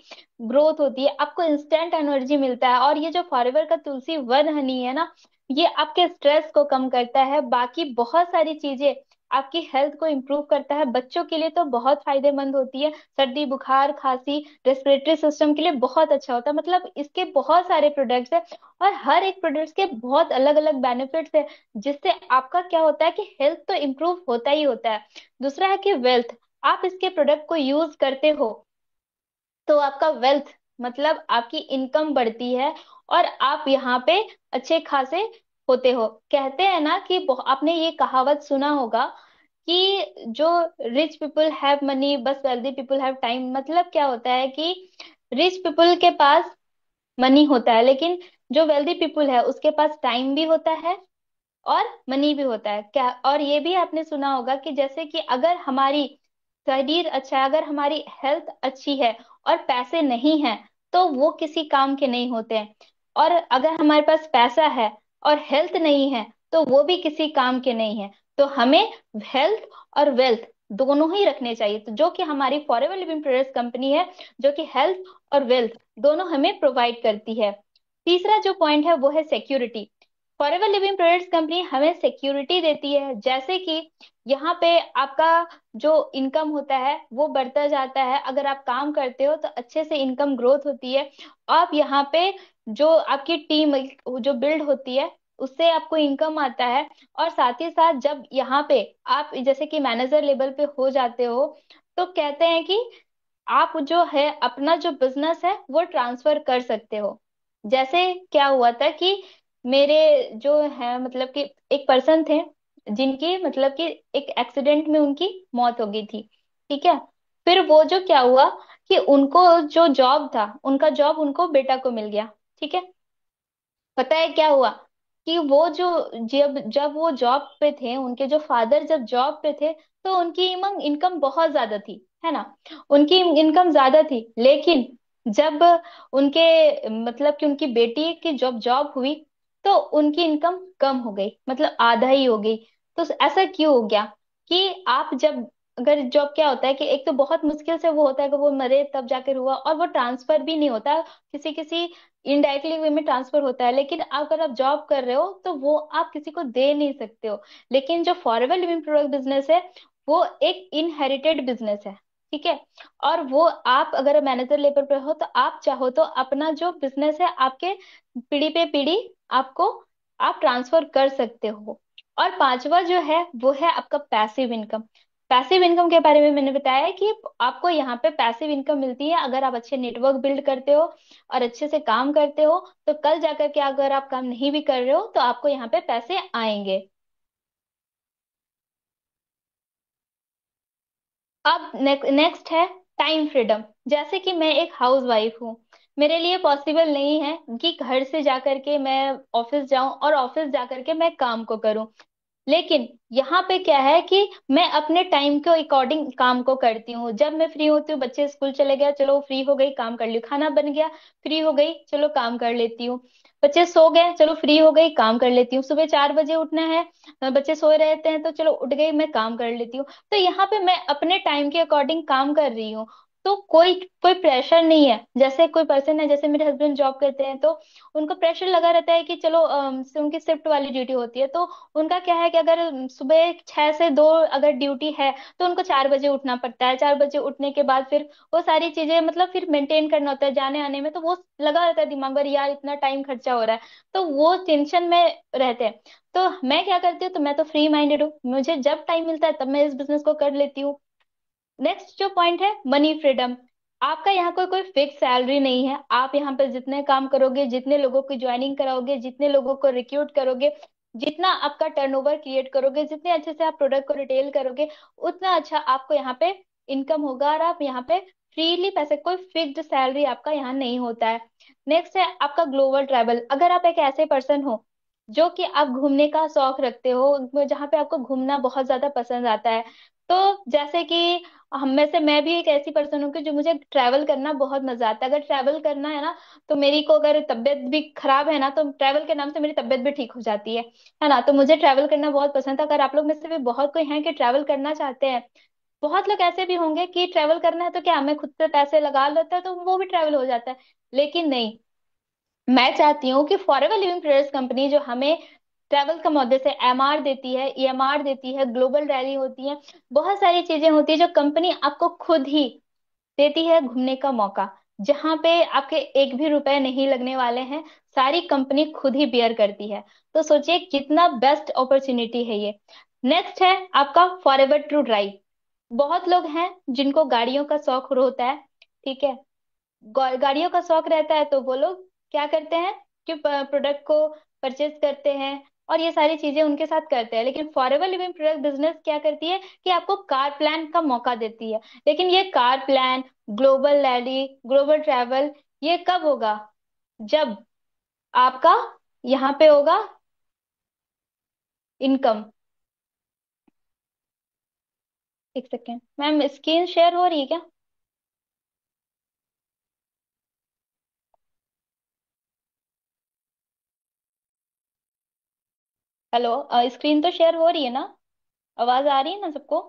ग्रोथ होती है, आपको इंस्टेंट एनर्जी मिलता है। और ये जो फॉरएवर का तुलसी वन हनी है ना, ये आपके स्ट्रेस को कम करता है, बाकी बहुत सारी चीजें आपकी हेल्थ को इम्प्रूव करता है। बच्चों के लिए तो बहुत फायदेमंद होती है, सर्दी बुखार खांसी रेस्पिरेटरी सिस्टम के लिए बहुत अच्छा होता है। मतलब इसके बहुत सारे प्रोडक्ट्स है, और हर एक प्रोडक्ट्स के बहुत अलग अलग बेनिफिट्स है, जिससे आपका क्या होता है कि हेल्थ तो इम्प्रूव होता ही होता है। दूसरा है कि वेल्थ। आप इसके प्रोडक्ट को यूज करते हो, तो आपका वेल्थ मतलब आपकी इनकम बढ़ती है, और आप यहाँ पे अच्छे खासे होते हो। कहते हैं ना कि आपने ये कहावत सुना होगा कि जो रिच पीपल हैव मनी बस वेल्दी पीपल हैव टाइम। मतलब क्या होता है कि रिच पीपल के पास मनी होता है, लेकिन जो वेल्दी पीपल है उसके पास टाइम भी होता है और मनी भी होता है क्या। और ये भी आपने सुना होगा कि जैसे कि अगर हमारी शरीर अच्छा है, अगर हमारी हेल्थ अच्छी है और पैसे नहीं हैं, तो वो किसी काम के नहीं होते हैं। और अगर हमारे पास पैसा है और हेल्थ नहीं है, तो वो भी किसी काम के नहीं है। तो हमें हेल्थ और वेल्थ दोनों ही रखने चाहिए, तो जो कि हमारी फॉरेवर लिविंग प्रोडक्ट्स कंपनी है, जो कि हेल्थ और वेल्थ दोनों हमें प्रोवाइड करती है। तीसरा जो पॉइंट है वो है security. Forever living products company हमें सिक्योरिटी देती है, जैसे कि यहाँ पे आपका जो इनकम होता है वो बढ़ता जाता है, अगर आप काम करते हो तो अच्छे से इनकम ग्रोथ होती है। आप यहाँ पे जो आपकी टीम जो बिल्ड होती है उससे आपको इनकम आता है। और साथ ही साथ जब यहाँ पे आप जैसे कि मैनेजर लेवल पे हो जाते हो, तो कहते हैं कि आप जो है अपना जो बिजनेस है वो ट्रांसफर कर सकते हो। जैसे क्या हुआ था कि मेरे जो है मतलब कि एक पर्सन थे जिनकी मतलब कि एक एक्सीडेंट में उनकी मौत हो गई थी। ठीक है। फिर वो जो क्या हुआ कि उनको जो जॉब था, उनका जॉब उनको बेटा को मिल गया। ठीक है। पता है क्या हुआ कि वो जो जब जब वो जॉब पे थे, उनके जो फादर जब जॉब पे थे, तो उनकी इनकम बहुत ज्यादा थी, है ना। उनकी इनकम ज्यादा थी, लेकिन जब उनके मतलब कि उनकी बेटी की जब जॉब हुई, तो उनकी इनकम कम हो गई, मतलब आधा ही हो गई। तो ऐसा क्यों हो गया कि आप जब अगर जॉब क्या होता है कि एक तो बहुत मुश्किल से वो होता है कि वो मरे तब जाकर हुआ, और वो ट्रांसफर भी नहीं होता, किसी किसी इनडायरेक्टली वे में ट्रांसफर होता है। लेकिन अगर आप जॉब कर रहे हो तो वो आप किसी को दे नहीं सकते हो। लेकिन जो फॉरएवर लिविंग प्रोडक्ट बिजनेस है वो एक इनहेरिटेड बिजनेस है। ठीक है। और वो आप अगर मैनेजर लेवल पे हो तो आप चाहो तो अपना जो बिजनेस है आपके पीढ़ी पे पीढ़ी आपको आप ट्रांसफर कर सकते हो। और पांचवा जो है वो है आपका पैसिव इनकम। पैसिव इनकम के बारे में मैंने बताया है कि आपको यहाँ पे पैसिव इनकम मिलती है अगर आप अच्छे नेटवर्क बिल्ड करते हो और अच्छे से काम करते हो। तो कल जाकर के अगर आप काम नहीं भी कर रहे हो तो आपको यहाँ पे पैसे आएंगे। अब नेक्स्ट है टाइम फ्रीडम। जैसे कि मैं एक हाउस वाइफ हूँ, मेरे लिए पॉसिबल नहीं है कि घर से जाकर के मैं ऑफिस जाऊं और ऑफिस जाकर के मैं काम को करूं। लेकिन यहाँ पे क्या है कि मैं अपने टाइम के अकॉर्डिंग काम को करती हूँ। जब मैं फ्री होती हूँ, बच्चे स्कूल चले गया, चलो फ्री हो गई काम कर ली, खाना बन गया, फ्री हो गई, चलो काम कर लेती हूँ। बच्चे सो गए, चलो फ्री हो गई, काम कर लेती हूँ। सुबह 4 बजे उठना है, बच्चे सोए रहते हैं तो चलो उठ गई, मैं काम कर लेती हूँ। तो यहाँ पे मैं अपने टाइम के अकॉर्डिंग काम कर रही हूँ। तो कोई कोई प्रेशर नहीं है। जैसे कोई पर्सन है, जैसे मेरे हस्बैंड जॉब करते हैं, तो उनको प्रेशर लगा रहता है कि चलो उनकी शिफ्ट वाली ड्यूटी होती है, तो उनका क्या है कि अगर सुबह 6 से 2 अगर ड्यूटी है, तो उनको 4 बजे उठना पड़ता है। 4 बजे उठने के बाद फिर वो सारी चीजें मतलब फिर मेंटेन करना होता है जाने आने में, तो वो लगा रहता है दिमाग पर, यार इतना टाइम खर्चा हो रहा है। तो वो टेंशन में रहते हैं। तो मैं क्या करती हूँ, तो मैं तो फ्री माइंडेड हूँ, मुझे जब टाइम मिलता है तब मैं इस बिजनेस को कर लेती हूँ। नेक्स्ट जो पॉइंट है मनी फ्रीडम। आपका यहाँ कोई फिक्स सैलरी नहीं है। आप यहाँ पे जितने काम करोगे, जितने लोगों की ज्वाइनिंग कराओगे, जितने लोगों को रिक्रूट करोगे, जितना आपका टर्नओवर क्रिएट करोगे, जितने अच्छे से आप प्रोडक्ट को रिटेल करोगे, उतना अच्छा आपको यहाँ पे इनकम होगा। और आप यहाँ पे फ्रीली पैसे, कोई फिक्स्ड सैलरी आपका यहाँ नहीं होता है। नेक्स्ट है आपका ग्लोबल ट्रैवल। अगर आप एक ऐसे पर्सन हो जो कि आप घूमने का शौक रखते हो, जहाँ पे आपको घूमना बहुत ज्यादा पसंद आता है, तो जैसे कि हम में से मैं भी एक ऐसी पर्सन हूँ कि जो मुझे ट्रैवल करना बहुत मजा आता है। अगर ट्रैवल करना है ना, तो मेरी को अगर तबीयत भी खराब है ना, तो ट्रैवल के नाम से मेरी तबीयत भी ठीक हो जाती है ना। तो मुझे ट्रैवल करना बहुत पसंद है। अगर आप लोग में से भी बहुत कोई हैं कि ट्रैवल करना चाहते हैं, बहुत लोग ऐसे भी होंगे कि ट्रैवल करना है तो क्या हमें खुद से पैसे लगा लेता है तो वो भी ट्रैवल हो जाता है। लेकिन नहीं, मैं चाहती हूँ कि फॉरेवर लिविंग प्रोडक्ट्स कंपनी जो हमें ट्रैवल का मौके से एमआर देती है, ईएमआर देती है, ग्लोबल रैली होती है, बहुत सारी चीजें होती है जो कंपनी आपको खुद ही देती है घूमने का मौका, जहाँ पे आपके एक भी रुपए नहीं लगने वाले हैं। सारी कंपनी खुद ही बेयर करती है। तो सोचिए कितना बेस्ट अपॉर्चुनिटी है ये। नेक्स्ट है आपका फॉरएवर टू ड्राइव। बहुत लोग हैं जिनको गाड़ियों का शौक होता है। ठीक है। गाड़ियों का शौक रहता है तो वो लोग क्या करते हैं कि प्रोडक्ट को परचेज करते हैं और ये सारी चीजें उनके साथ करते हैं। लेकिन फॉरएवर लिविंग प्रोडक्ट बिजनेस क्या करती है कि आपको कार प्लान का मौका देती है। लेकिन ये car plan, global rally, global travel, ये कब होगा? जब आपका यहाँ पे होगा इनकम। एक सेकेंड मैम, स्क्रीन शेयर हो रही है क्या? हेलो, स्क्रीन तो शेयर हो रही है ना? आवाज आ रही है ना सबको?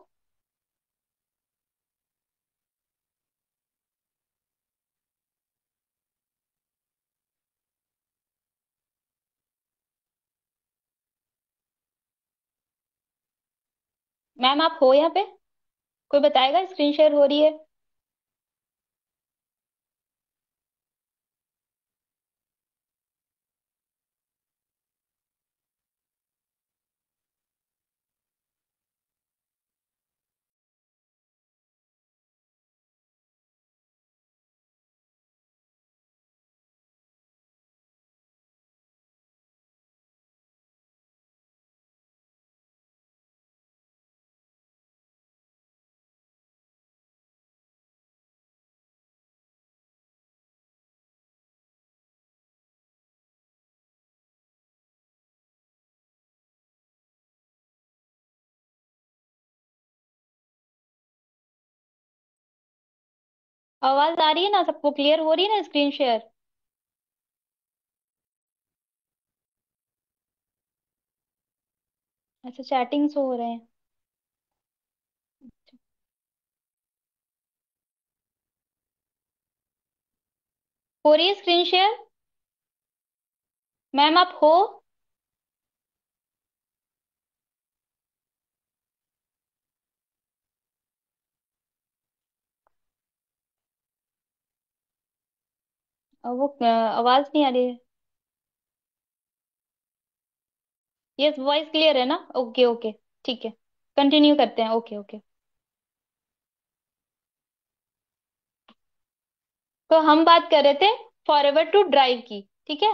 मैम आप हो यहाँ पे? कोई बताएगा स्क्रीन शेयर हो रही है? आवाज आ रही है ना सबको? क्लियर हो रही है ना स्क्रीन शेयर? अच्छा, चैटिंग शो हो रहे हैं। हो रही है स्क्रीन शेयर? मैम आप हो? वो आवाज नहीं आ रही है। यस, वॉइस क्लियर है ना? Okay okay. ठीक है, कंटिन्यू करते हैं। Okay okay. तो हम बात कर रहे थे फॉरएवर टू ड्राइव की, ठीक है।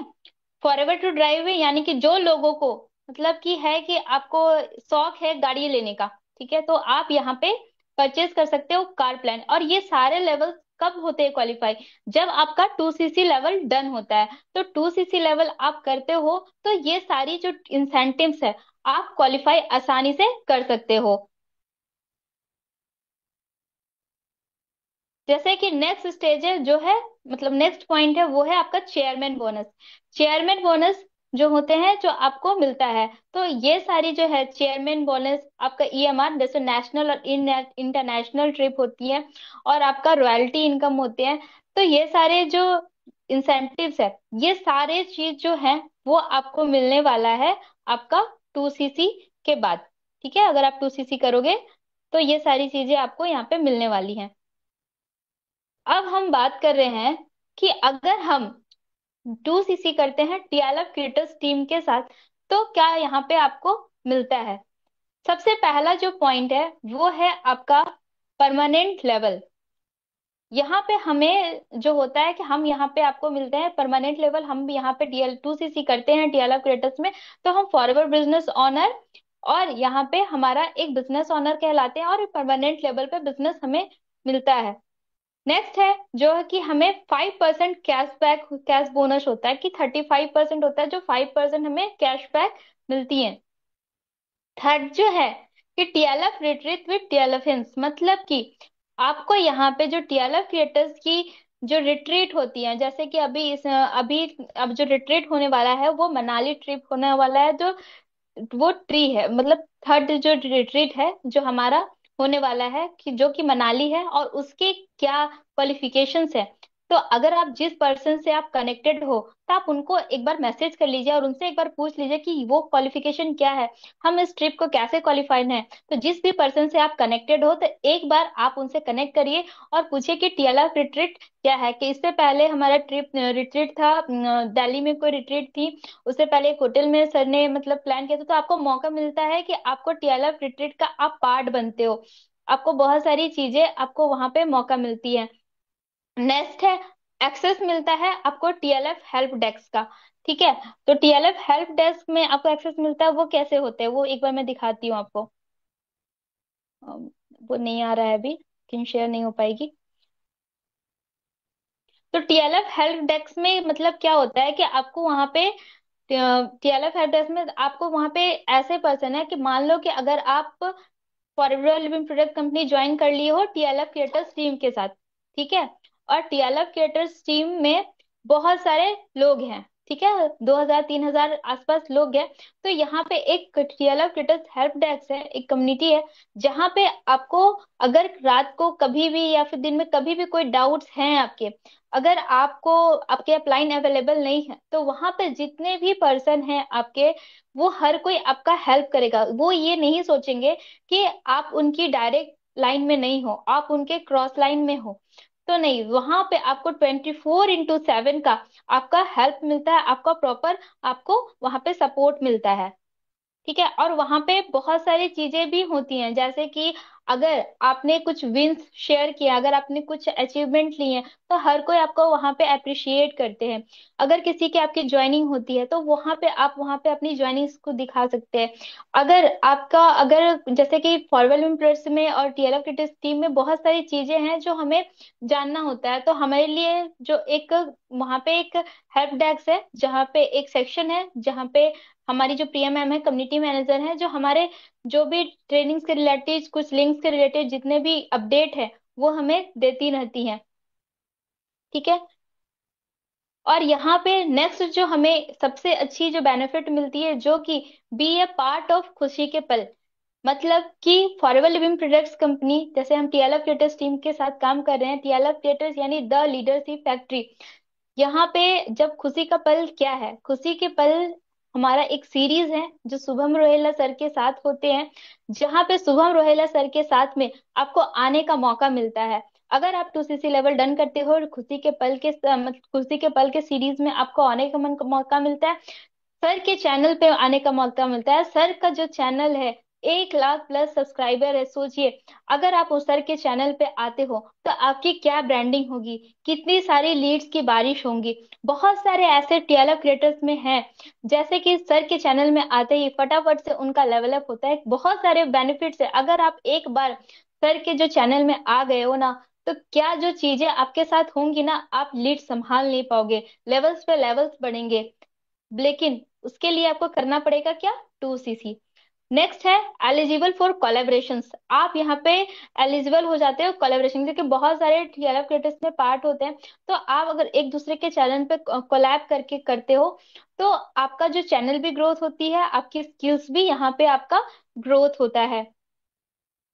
फॉरएवर टू ड्राइव है यानी कि जो लोगों को मतलब कि है कि आपको शौक है गाड़ी लेने का, ठीक है, तो आप यहाँ पे परचेज कर सकते हो कार प्लान। और ये सारे लेवल कब होते हैं क्वालिफाई? जब आपका 2cc लेवल डन होता है। तो 2cc लेवल आप करते हो तो ये सारी जो इंसेंटिव्स है आप क्वालिफाई आसानी से कर सकते हो। जैसे कि नेक्स्ट स्टेज है जो है, मतलब नेक्स्ट पॉइंट है वो है आपका चेयरमैन बोनस। चेयरमैन बोनस जो होते हैं जो आपको मिलता है, तो ये सारी जो है चेयरमैन बोनस आपका ईएमआर जैसे नेशनल और इंटरनेशनल ट्रिप होती है, और आपका रॉयल्टी इनकम होते हैं। तो ये सारे जो इंसेंटिव्स है, ये सारे चीज जो है वो आपको मिलने वाला है आपका 2cc के बाद। ठीक है, अगर आप 2cc करोगे तो ये सारी चीजें आपको यहाँ पे मिलने वाली हैं। अब हम बात कर रहे हैं कि अगर हम 2cc करते हैं टीएलएफ क्रिएटर्स टीम के साथ तो क्या यहाँ पे आपको मिलता है। सबसे पहला जो पॉइंट है वो है आपका परमानेंट लेवल। यहाँ पे हमें जो होता है कि हम यहाँ पे आपको मिलते हैं परमानेंट लेवल। हम यहाँ पे टीएल 2cc करते हैं टीएलएफ क्रिएटर्स में, तो हम फॉरएवर बिजनेस ऑनर और यहाँ पे हमारा एक बिजनेस ऑनर कहलाते हैं, और परमानेंट लेवल पे बिजनेस हमें मिलता है। नेक्स्ट है जो है कि हमें 5% कैशबैक कैश बोनस होता है, कि 35% होता है जो 5% हमें कैशबैक मिलती है। थर्ड जो है कि TLF retreat with TLF hints, मतलब कि आपको यहाँ पे जो टीएलएफ क्रिएटर्स की जो रिट्रीट होती है, जैसे कि अभी अब जो रिट्रीट होने वाला है वो मनाली ट्रिप होने वाला है, जो वो ट्री है, मतलब थर्ड जो रिट्रीट है जो हमारा होने वाला है कि जो कि मनाली है, और उसके क्या क्वालिफिकेशंस है। तो अगर आप जिस पर्सन से आप कनेक्टेड हो तो आप उनको एक बार मैसेज कर लीजिए और उनसे एक बार पूछ लीजिए कि वो क्वालिफिकेशन क्या है, हम इस ट्रिप को कैसे क्वालिफाइड हैं। तो जिस भी पर्सन से आप कनेक्टेड हो तो एक बार आप उनसे कनेक्ट करिए और पूछिए कि टीएलआर रिट्रीट क्या है। कि इससे पहले हमारा ट्रिप रिट्रीट था, दिल्ली में कोई रिट्रीट थी, उससे पहले एक होटल में सर ने मतलब प्लान किया था। तो आपको मौका मिलता है कि आपको टीएलएफ रिट्रीट का आप पार्ट बनते हो, आपको बहुत सारी चीजें आपको वहां पे मौका मिलती है। नेक्स्ट है एक्सेस मिलता है आपको टीएलएफ हेल्प डेस्क का। ठीक है, तो टीएलएफ हेल्प डेस्क में आपको एक्सेस मिलता है, वो कैसे होते हैं वो एक बार मैं दिखाती हूँ आपको। वो नहीं आ रहा है अभी, स्क्रीन शेयर नहीं हो पाएगी। तो टीएलएफ हेल्प डेस्क में मतलब क्या होता है कि आपको वहां पे टीएलएफ हेल्प डेस्क में आपको वहां पे ऐसे पर्सन है कि मान लो कि अगर आप forever living product company join कर लिए हो टीएलएफ क्रिएटर्स टीम के साथ, ठीक है, और टीएलएफ क्रिएटर्स टीम में बहुत सारे लोग हैं, ठीक है, 2,000 3,000 आसपास लोग हैं। तो यहाँ पे एक रियल क्रिएटर्स हेल्प डेस्क है, एक कम्युनिटी है, जहाँ पे आपको अगर रात को कभी भी या फिर दिन में कभी भी कोई डाउट्स हैं आपके, अगर आपको आपके अपलाइन अवेलेबल नहीं है, तो वहां पे जितने भी पर्सन हैं आपके, वो हर कोई आपका हेल्प करेगा। वो ये नहीं सोचेंगे कि आप उनकी डायरेक्ट लाइन में नहीं हो, आप उनके क्रॉस लाइन में हो। तो नहीं, वहां पे आपको 24x7 का आपका हेल्प मिलता है, आपका प्रॉपर आपको वहां पे सपोर्ट मिलता है। ठीक है, और वहां पे बहुत सारी चीजें भी होती हैं, जैसे कि अगर आपने कुछ विंस शेयर किया, अगर आपने कुछ अचीवमेंट लिए हैं, तो हर कोई आपको वहां पे अप्रिशिएट करते हैं। अगर किसी की आपकी ज्वाइनिंग होती है, तो वहां पे आप वहां पे अपनी ज्वाइनिंग को दिखा सकते हैं। अगर आपका अगर जैसे कि फॉरवर्ड इम्प्रेस में और टीएलएफ क्रिटिक्स टीम में बहुत सारी चीजें हैं जो हमें जानना होता है, तो हमारे लिए जो एक वहां पे एक हेल्प डेस्क है, जहाँ पे एक सेक्शन है, जहाँ पे हमारी जो प्रिया मैम है, कम्युनिटी मैनेजर है, जो हमारे जो भी ट्रेनिंग से रिलेटेड, कुछ लिंक्स के रिलेटेड जितने भी अपडेट है, वो हमें देती रहती हैं। ठीक है, और यहाँ पे नेक्स्ट जो हमें सबसे अच्छी जो बेनिफिट मिलती है, जो कि बी ए पार्ट ऑफ खुशी के पल। मतलब कि फॉरएवर लिविंग प्रोडक्ट्स कंपनी, जैसे हम टीएलएफ क्रिएटर्स टीम के साथ काम कर रहे हैं, टीएलएफ क्रिएटर्स यानी द लीडरशिप फैक्ट्री। यहाँ पे जब खुशी का पल क्या है, खुशी के पल हमारा एक सीरीज है जो शुभम रोहेला सर के साथ होते हैं, जहाँ पे शुभम रोहेला सर के साथ में आपको आने का मौका मिलता है। अगर आप 2CC लेवल डन करते हो और खुशी के पल के खुशी के पल के सीरीज में आपको आने का मौका मिलता है, सर के चैनल पे आने का मौका मिलता है। सर का जो चैनल है, 1 लाख+ सब्सक्राइबर है, सोचिए। अगर आप उस सर के चैनल पे आते हो, तो आपकी क्या ब्रांडिंग होगी, कितनी सारी लीड्स की बारिश होंगी। बहुत सारे ऐसे टीएलएफ क्रिएटर्स में हैं, जैसे कि सर के चैनल में आते ही फटाफट से उनका लेवल अप होता है। बहुत सारे बेनिफिट्स है, अगर आप एक बार सर के जो चैनल में आ गए हो ना, तो क्या जो चीजें आपके साथ होंगी ना, आप लीड संभाल नहीं पाओगे, लेवल्स पे लेवल्स बढ़ेंगे। लेकिन उसके लिए आपको करना पड़ेगा क्या, 2CC। नेक्स्ट है एलिजिबल फॉर कोलेबरेशंस। आप यहाँ पे एलिजिबल हो जाते हो कोलेबरेशन, क्योंकि बहुत सारे टीएलएफ क्रिएटर्स में पार्ट होते हैं। तो आप अगर एक दूसरे के चैनल पे कोलैब करके करते हो, तो आपका जो चैनल भी ग्रोथ होती है, आपकी स्किल्स भी यहाँ पे आपका ग्रोथ होता है।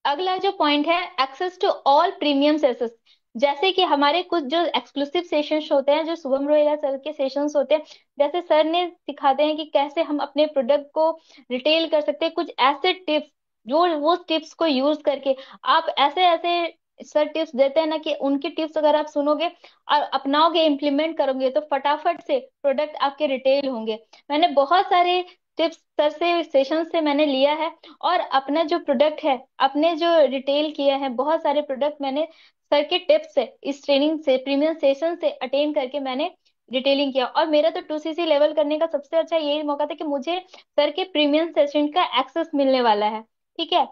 अगला जो पॉइंट है, access to all premium sessions. जैसे कि हमारे कुछ जो एक्सक्लूसिव सेशंस होते हैं, जो शुभम रोहिला सर के सेशंस होते हैं, जैसे सर ने सिखाते हैं कि कैसे हम अपने प्रोडक्ट को रिटेल कर सकते हैं, कुछ ऐसे टिप्स, जो वो टिप्स को यूज करके आप ऐसे ऐसे सर टिप्स देते हैं ना, कि उनकी टिप्स अगर आप सुनोगे और अपनाओगे, इम्प्लीमेंट करोगे, तो फटाफट से प्रोडक्ट आपके रिटेल होंगे। मैंने बहुत सारे टिप्स सर से सेशन से मैंने लिया है, और अपना जो प्रोडक्ट है, अपने जो रिटेल किया है, बहुत सारे प्रोडक्ट मैंने सर के टिप्स से, इस ट्रेनिंग से, प्रीमियम सेशन से अटेंड करके मैंने रिटेलिंग किया। और मेरा तो 2CC लेवल करने का सबसे अच्छा यही मौका था कि मुझे सर के प्रीमियम सेशन का एक्सेस मिलने वाला है। ठीक है,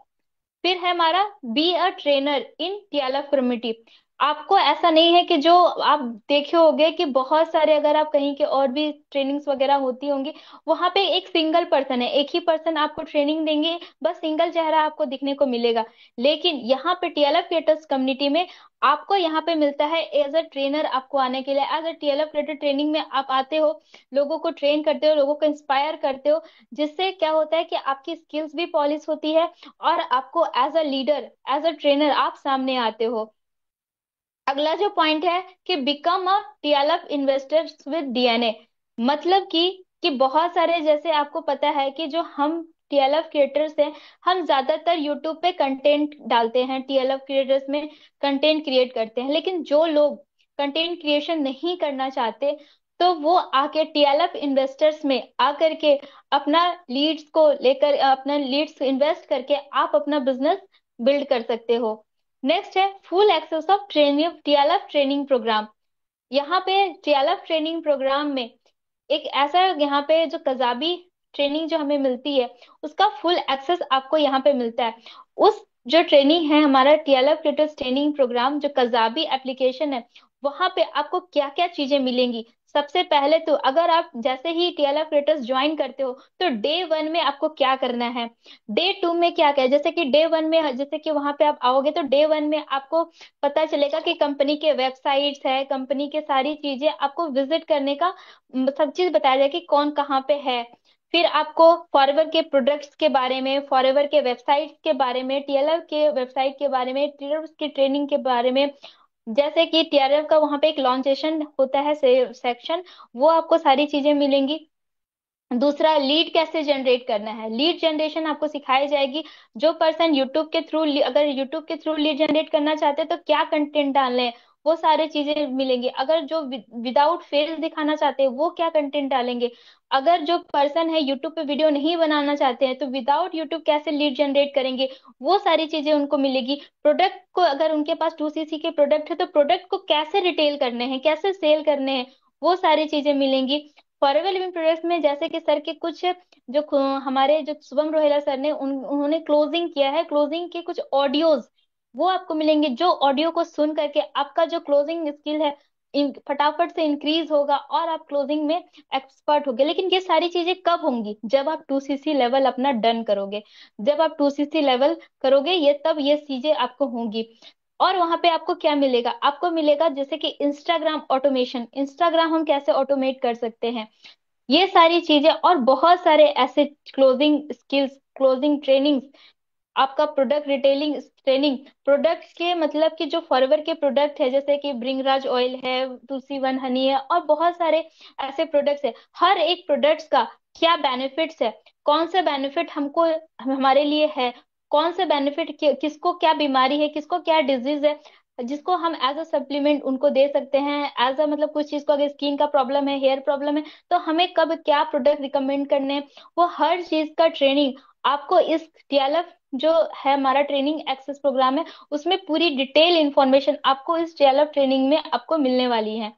फिर है हमारा be a trainer in TLF community. आपको ऐसा नहीं है कि जो आप देखे होंगे कि बहुत सारे, अगर आप कहीं के और भी ट्रेनिंग्स वगैरह होती होंगी, वहां पे एक सिंगल पर्सन है, एक ही पर्सन आपको ट्रेनिंग देंगे, बस सिंगल चेहरा आपको दिखने को मिलेगा। लेकिन यहाँ पे टीएलएफ क्रिएटर्स कम्युनिटी में आपको यहाँ पे मिलता है एज अ ट्रेनर, आपको आने के लिए as a TLF creator training में आप आते हो, लोगों को ट्रेन करते हो, लोगों को इंस्पायर करते हो, जिससे क्या होता है कि आपकी स्किल्स भी पॉलिश होती है, और आपको as a leader, as a trainer आप सामने आते हो। अगला जो पॉइंट है कि become a TLF investors with DNA. मतलब कि बहुत सारे, जैसे आपको पता है कि जो हम टीएलएफ क्रिएटर्स हैं, हम ज्यादातर यूट्यूब पे कंटेंट डालते हैं, टीएलएफ क्रिएटर्स में कंटेंट क्रिएट करते हैं। लेकिन जो लोग कंटेंट क्रिएशन नहीं करना चाहते, तो वो आके टीएलएफ इन्वेस्टर्स में आकर के अपना लीड्स को लेकर, अपना लीड्स इन्वेस्ट करके आप अपना बिजनेस बिल्ड कर सकते हो। नेक्स्ट है full access of training TLF training program. यहाँ पे टीएलएफ ट्रेनिंग प्रोग्राम में एक ऐसा, यहाँ पे जो कजाबी ट्रेनिंग जो हमें मिलती है, उसका फुल एक्सेस आपको यहाँ पे मिलता है। उस जो ट्रेनिंग है, हमारा टीएलएफ क्रिएटर्स ट्रेनिंग प्रोग्राम, जो कजाबी एप्लीकेशन है, वहां पे आपको क्या क्या चीजें मिलेंगी, सबसे पहले तो अगर आप जैसे ही टीएलएफ क्रिएटर्स ज्वाइन करते हो, तो डे वन में आपको क्या करना है, डे टू में क्या क्या है। जैसे कि डे वन में, जैसे कि वहां पे आप आओगे तो डे वन में आपको पता चलेगा कि कंपनी के वेबसाइट्स है, कंपनी के सारी चीजें आपको विजिट करने का सब चीज बताया जाए कि कौन कहाँ पे है। फिर आपको फॉरएवर के प्रोडक्ट्स के बारे में, फॉरएवर के वेबसाइट के बारे में, टीएलएफ के वेबसाइट के बारे में, टीएलएफ की ट्रेनिंग के बारे में, जैसे कि टीआरएफ का वहां पे एक लॉन्चेशन होता है सेक्शन, वो आपको सारी चीजें मिलेंगी। दूसरा, लीड कैसे जनरेट करना है, लीड जनरेशन आपको सिखाई जाएगी। जो पर्सन यूट्यूब के थ्रू, अगर यूट्यूब के थ्रू लीड जनरेट करना चाहते हैं तो क्या कंटेंट डालने हैं, वो सारे चीजें मिलेंगी। अगर जो विदाउट फेस दिखाना चाहते हैं वो क्या कंटेंट डालेंगे। अगर जो पर्सन है यूट्यूब पे वीडियो नहीं बनाना चाहते हैं तो विदाउट यूट्यूब कैसे लीड जनरेट करेंगे, वो सारी चीजें उनको मिलेगी। प्रोडक्ट को, अगर उनके पास 2cc के प्रोडक्ट है तो प्रोडक्ट को कैसे रिटेल करने हैं, कैसे सेल करने हैं, वो सारी चीजें मिलेंगी। फॉरएवर लिविंग प्रोडक्ट्स में जैसे कि सर के कुछ जो हमारे जो शुभम रोहेला सर ने उन्होंने क्लोजिंग किया है, क्लोजिंग के कुछ ऑडियोज वो आपको मिलेंगे, जो ऑडियो को सुन करके आपका जो क्लोजिंग स्किल है फटाफट से इंक्रीज होगा और आप क्लोजिंग में एक्सपर्ट होगे। लेकिन ये सारी चीजें कब होंगी, जब आप 2cc लेवल अपना डन करोगे, जब आप 2cc लेवल करोगे ये तब ये चीजें आपको होंगी। और वहां पे आपको क्या मिलेगा, आपको मिलेगा जैसे कि इंस्टाग्राम ऑटोमेशन, इंस्टाग्राम हम कैसे ऑटोमेट कर सकते हैं, ये सारी चीजें और बहुत सारे ऐसे क्लोजिंग स्किल्स, क्लोजिंग ट्रेनिंग्स, आपका प्रोडक्ट डिटेलिंग ट्रेनिंग, प्रोडक्ट के मतलब कि जो फॉरएवर के प्रोडक्ट है जैसे कि ब्रिंगराज ऑयल है, तुलसी वन हनी है, और बहुत सारे ऐसे प्रोडक्ट्स है। हर एक प्रोडक्ट्स का क्या बेनिफिट्स है, कौन सा बेनिफिट हमको हमारे लिए है, कौन सा बेनिफिट किसको क्या बीमारी है, किसको क्या डिजीज है, जिसको हम एज अ सप्लीमेंट उनको दे सकते हैं। एज अ मतलब कुछ चीज को, अगर स्किन का प्रॉब्लम है, हेयर प्रॉब्लम है, तो हमें कब क्या प्रोडक्ट रिकमेंड करने हैं, वो हर चीज का ट्रेनिंग आपको इस टीएलएफ जो है हमारा ट्रेनिंग एक्सेस प्रोग्राम है, उसमें पूरी डिटेल इंफॉर्मेशन आपको इस टीएलएफ ट्रेनिंग में आपको मिलने वाली है।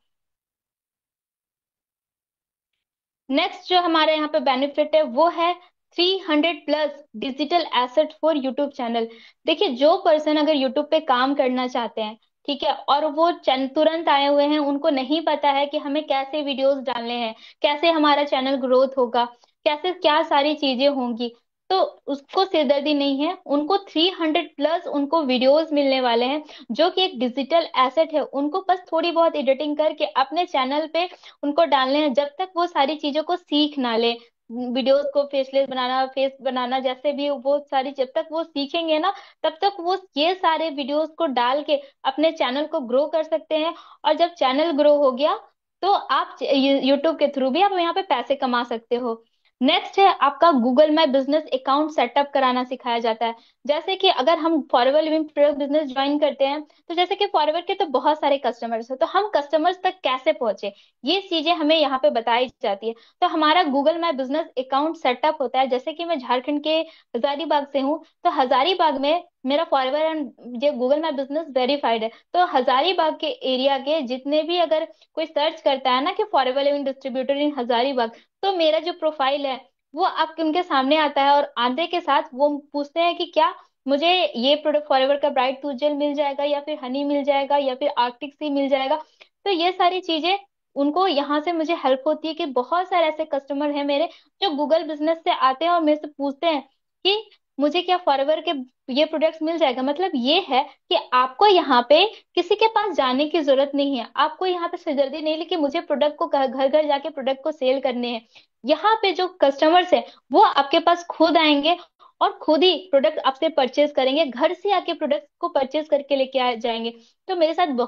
नेक्स्ट जो हमारे यहाँ पे बेनिफिट है वो है 300+ digital asset for YouTube channel. देखिए, जो पर्सन अगर यूट्यूब पे काम करना चाहते हैं, ठीक है, और वो तुरंत आए हुए हैं, उनको नहीं पता है कि हमें कैसे वीडियोस डालने हैं, कैसे हमारा चैनल ग्रोथ होगा, कैसे क्या सारी चीजें होंगी, तो उसको सिरदर्दी नहीं है। उनको 300+ उनको वीडियोस मिलने वाले हैं, जो कि एक डिजिटल एसेट है। उनको बस थोड़ी बहुत एडिटिंग करके अपने चैनल पे उनको डालने हैं। जब तक वो सारी चीजों को सीख ना ले, वीडियोस को फेसलेस बनाना, फेस बनाना, जैसे भी वो सारी, जब तक वो सीखेंगे ना, तब तक वो ये सारे वीडियोस को डाल के अपने चैनल को ग्रो कर सकते हैं। और जब चैनल ग्रो हो गया तो आप यूट्यूब के थ्रू भी आप यहाँ पे पैसे कमा सकते हो। नेक्स्ट है आपका Google my business account setup कराना सिखाया जाता है। जैसे कि अगर हम फॉरएवर लिविंग बिजनेस ज्वाइन करते हैं, तो जैसे कि फॉरएवर के तो बहुत सारे कस्टमर्स हैं, तो हम कस्टमर्स तक कैसे पहुंचे, ये चीजें हमें यहाँ पे बताई जाती है। तो हमारा Google my business account setup होता है। जैसे कि मैं झारखंड के हजारीबाग से हूँ, तो हजारीबाग में मेरा फॉरएवर एंड ये गूगल माई बिजनेस वेरीफाइड है। तो हजारीबाग के एरिया के जितने भी, अगर कोई सर्च करता है ना कि फॉरएवर लिविंग डिस्ट्रीब्यूटर इन हजारीबाग, तो मेरा जो प्रोफाइल है वो आपके उनके सामने आता है। और आने के साथ वो पूछते हैं कि क्या मुझे ये प्रोडक्ट फॉरएवर का ब्राइट टूथ जेल मिल जाएगा, या फिर हनी मिल जाएगा, या फिर आर्टिक सी मिल जाएगा। तो ये सारी चीजें उनको यहाँ से मुझे हेल्प होती है कि बहुत सारे ऐसे कस्टमर हैं मेरे जो गूगल बिजनेस से आते हैं और मेरे से पूछते हैं कि मुझे क्या फॉरएवर के ये प्रोडक्ट्स मिल जाएगा। मतलब ये है कि आपको यहाँ पे किसी के पास जाने की जरूरत नहीं है, आपको यहाँ पे सिरदर्दी नहीं, लेकिन मुझे प्रोडक्ट को घर घर जाके प्रोडक्ट को सेल करने हैं। यहाँ पे जो कस्टमर्स है वो आपके पास खुद आएंगे और खुद ही प्रोडक्ट आपसे परचेज करेंगे, घर से आके प्रोडक्ट को परचेज करके लेके आ जाएंगे। तो मेरे साथ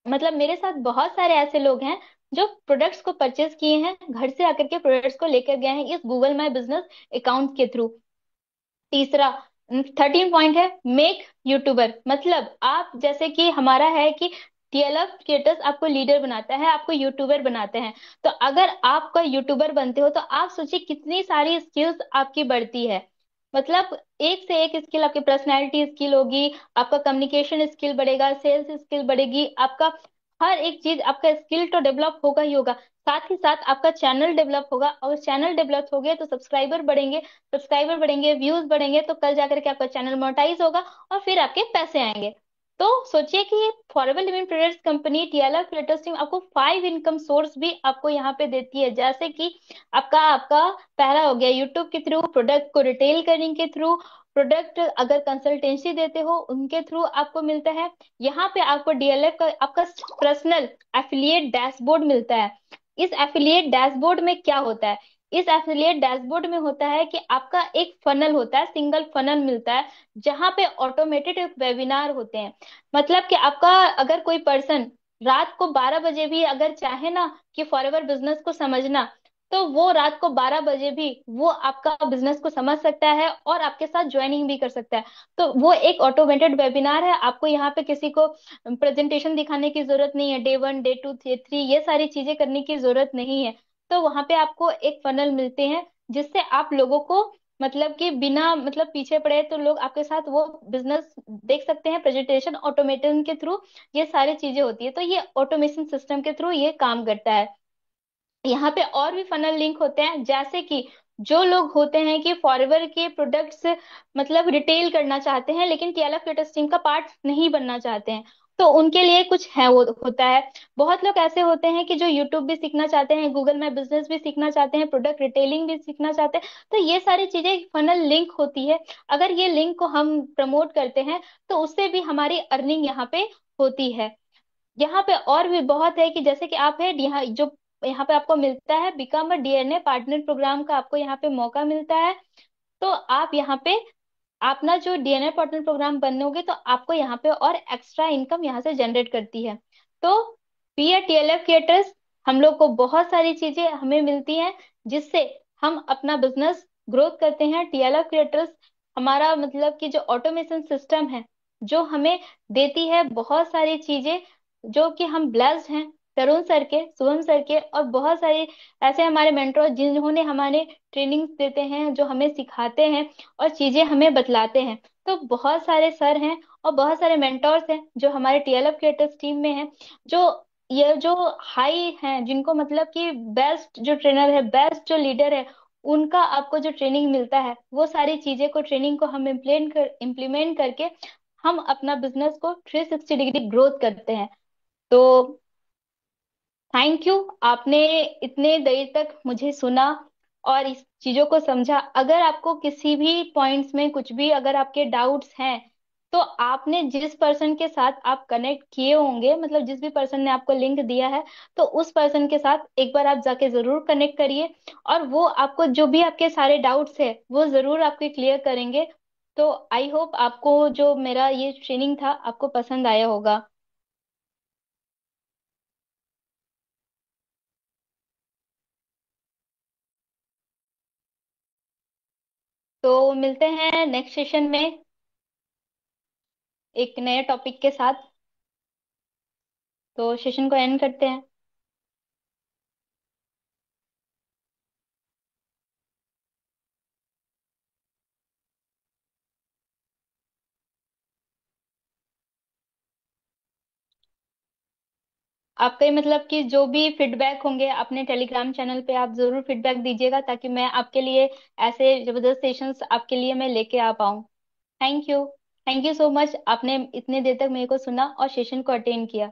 मतलब मेरे साथ बहुत सारे ऐसे लोग हैं जो प्रोडक्ट्स को परचेज किए हैं, घर से आकर के प्रोडक्ट्स को लेकर गए हैं इस गूगल माई बिजनेस अकाउंट के थ्रू। तीसरा 13 पॉइंट है मेक यूट्यूबर। मतलब आप जैसे कि हमारा है कि टीएलएफ क्रिएटर्स आपको लीडर बनाता है, आपको यूट्यूबर बनाते हैं। तो अगर आपका यूट्यूबर बनते हो तो आप सोचिए कितनी सारी स्किल्स आपकी बढ़ती है। मतलब एक से एक स्किल, आपकी पर्सनैलिटी स्किल होगी, आपका कम्युनिकेशन स्किल बढ़ेगा, सेल्स स्किल बढ़ेगी, आपका हर एक चीज, आपका स्किल तो डेवलप होगा ही होगा। साथ ही साथ आपका चैनल डेवलप होगा, और चैनल डेवलप हो गया तो सब्सक्राइबर बढ़ेंगे, सब्सक्राइबर बढ़ेंगे, व्यूज बढ़ेंगे, तो कल जाकर के आपका चैनल मोनेटाइज होगा और फिर आपके पैसे आएंगे। तो सोचिए कि forever living products company TLF creators team आपको 5 इनकम सोर्स भी आपको यहाँ पे देती है, जैसे कि आपका आपका पहला हो गया यूट्यूब के थ्रू, प्रोडक्ट को रिटेल करने के थ्रू, प्रोडक्ट अगर कंसल्टेंसी देते हो उनके थ्रू आपको मिलता है। यहाँ पे आपको डीएलएफ का आपका पर्सनल एफिलिएट डैशबोर्ड मिलता है। इस एफिलिएट डैशबोर्ड में क्या होता है? इस एफिलिएट डैशबोर्ड में होता है कि आपका एक फनल होता है, सिंगल फनल मिलता है, जहां पे ऑटोमेटेड वेबिनार होते हैं। मतलब कि आपका अगर कोई पर्सन रात को 12 बजे भी अगर चाहे ना कि फॉरएवर बिजनेस को समझना, तो वो रात को 12 बजे भी वो आपका बिजनेस को समझ सकता है और आपके साथ ज्वाइनिंग भी कर सकता है। तो वो एक ऑटोमेटेड वेबिनार है, आपको यहाँ पे किसी को प्रेजेंटेशन दिखाने की जरूरत नहीं है, डे 1 डे 2 डे 3 ये सारी चीजें करने की जरूरत नहीं है। तो वहां पे आपको एक फनल मिलते हैं, जिससे आप लोगों को मतलब कि बिना मतलब पीछे पड़े तो लोग आपके साथ वो बिजनेस देख सकते हैं, प्रेजेंटेशन ऑटोमेशन के थ्रू ये सारी चीजें होती है। तो ये ऑटोमेशन सिस्टम के थ्रू ये काम करता है। यहाँ पे और भी फनल लिंक होते हैं, जैसे कि जो लोग होते हैं कि फॉरएवर के प्रोडक्ट्स मतलब रिटेल करना चाहते हैं लेकिन टीएलएफ क्रिएटर्स टीम का पार्ट नहीं बनना चाहते हैं, तो उनके लिए कुछ है वो होता है। बहुत लोग ऐसे होते हैं कि जो यूट्यूब भी सीखना चाहते हैं, गूगल में बिजनेस भी सीखना चाहते हैं, प्रोडक्ट रिटेलिंग भी सीखना चाहते हैं। तो ये सारी चीजें फनल लिंक होती है। अगर ये लिंक को हम प्रमोट करते हैं तो उससे भी हमारी अर्निंग यहाँ पे होती है। यहाँ पे और भी बहुत है कि जैसे कि आप है यहाँ जो यहाँ पे आपको मिलता है become a DNA partner program का आपको यहाँ पे मौका मिलता है। तो आप यहाँ पे अपना जो डीएनए पार्टनर प्रोग्राम बनोगे तो आपको यहाँ पे और एक्स्ट्रा इनकम यहाँ से जनरेट करती है। तो बी ए टीएलएफ क्रिएटर्स हम लोग को बहुत सारी चीजें हमें मिलती हैं, जिससे हम अपना बिजनेस ग्रोथ करते हैं। टीएलएफ क्रिएटर्स हमारा मतलब कि जो ऑटोमेशन सिस्टम है जो हमें देती है बहुत सारी चीजें, जो कि हम ब्लेस्ड हैं तरुण सर के, शुभम सर के और बहुत सारे ऐसे हमारे मेंटर जिन्होंने हमारे ट्रेनिंग देते हैं, जो हमें सिखाते हैं और चीजें हमें बतलाते हैं। तो बहुत सारे सर हैं और बहुत सारे मेंटोर्स हैं जो हमारे टीएलएफ क्रिएटर्स टीम में हैं, जो ये जो हाई हैं, जिनको मतलब कि बेस्ट जो ट्रेनर है, बेस्ट जो लीडर है, उनका आपको जो ट्रेनिंग मिलता है, वो सारी चीजें को ट्रेनिंग को हम इम्प्लीमेंट करके हम अपना बिजनेस को 360 डिग्री ग्रोथ करते हैं। तो थैंक यू, आपने इतने देर तक मुझे सुना और इस चीजों को समझा। अगर आपको किसी भी पॉइंट्स में कुछ भी अगर आपके डाउट्स हैं, तो आपने जिस पर्सन के साथ आप कनेक्ट किए होंगे, मतलब जिस भी पर्सन ने आपको लिंक दिया है, तो उस पर्सन के साथ एक बार आप जाके जरूर कनेक्ट करिए और वो आपको जो भी आपके सारे डाउट्स है वो जरूर आपके क्लियर करेंगे। तो आई होप आपको जो मेरा ये ट्रेनिंग था आपको पसंद आया होगा। तो मिलते हैं नेक्स्ट सेशन में एक नए टॉपिक के साथ। तो सेशन को एंड करते हैं। आपके मतलब कि जो भी फीडबैक होंगे अपने टेलीग्राम चैनल पे आप जरूर फीडबैक दीजिएगा, ताकि मैं आपके लिए ऐसे जबरदस्त सेशंस आपके लिए मैं लेके आ पाऊँ। Thank you. Thank you so much, आपने इतने देर तक मेरे को सुना और सेशन को अटेंड किया।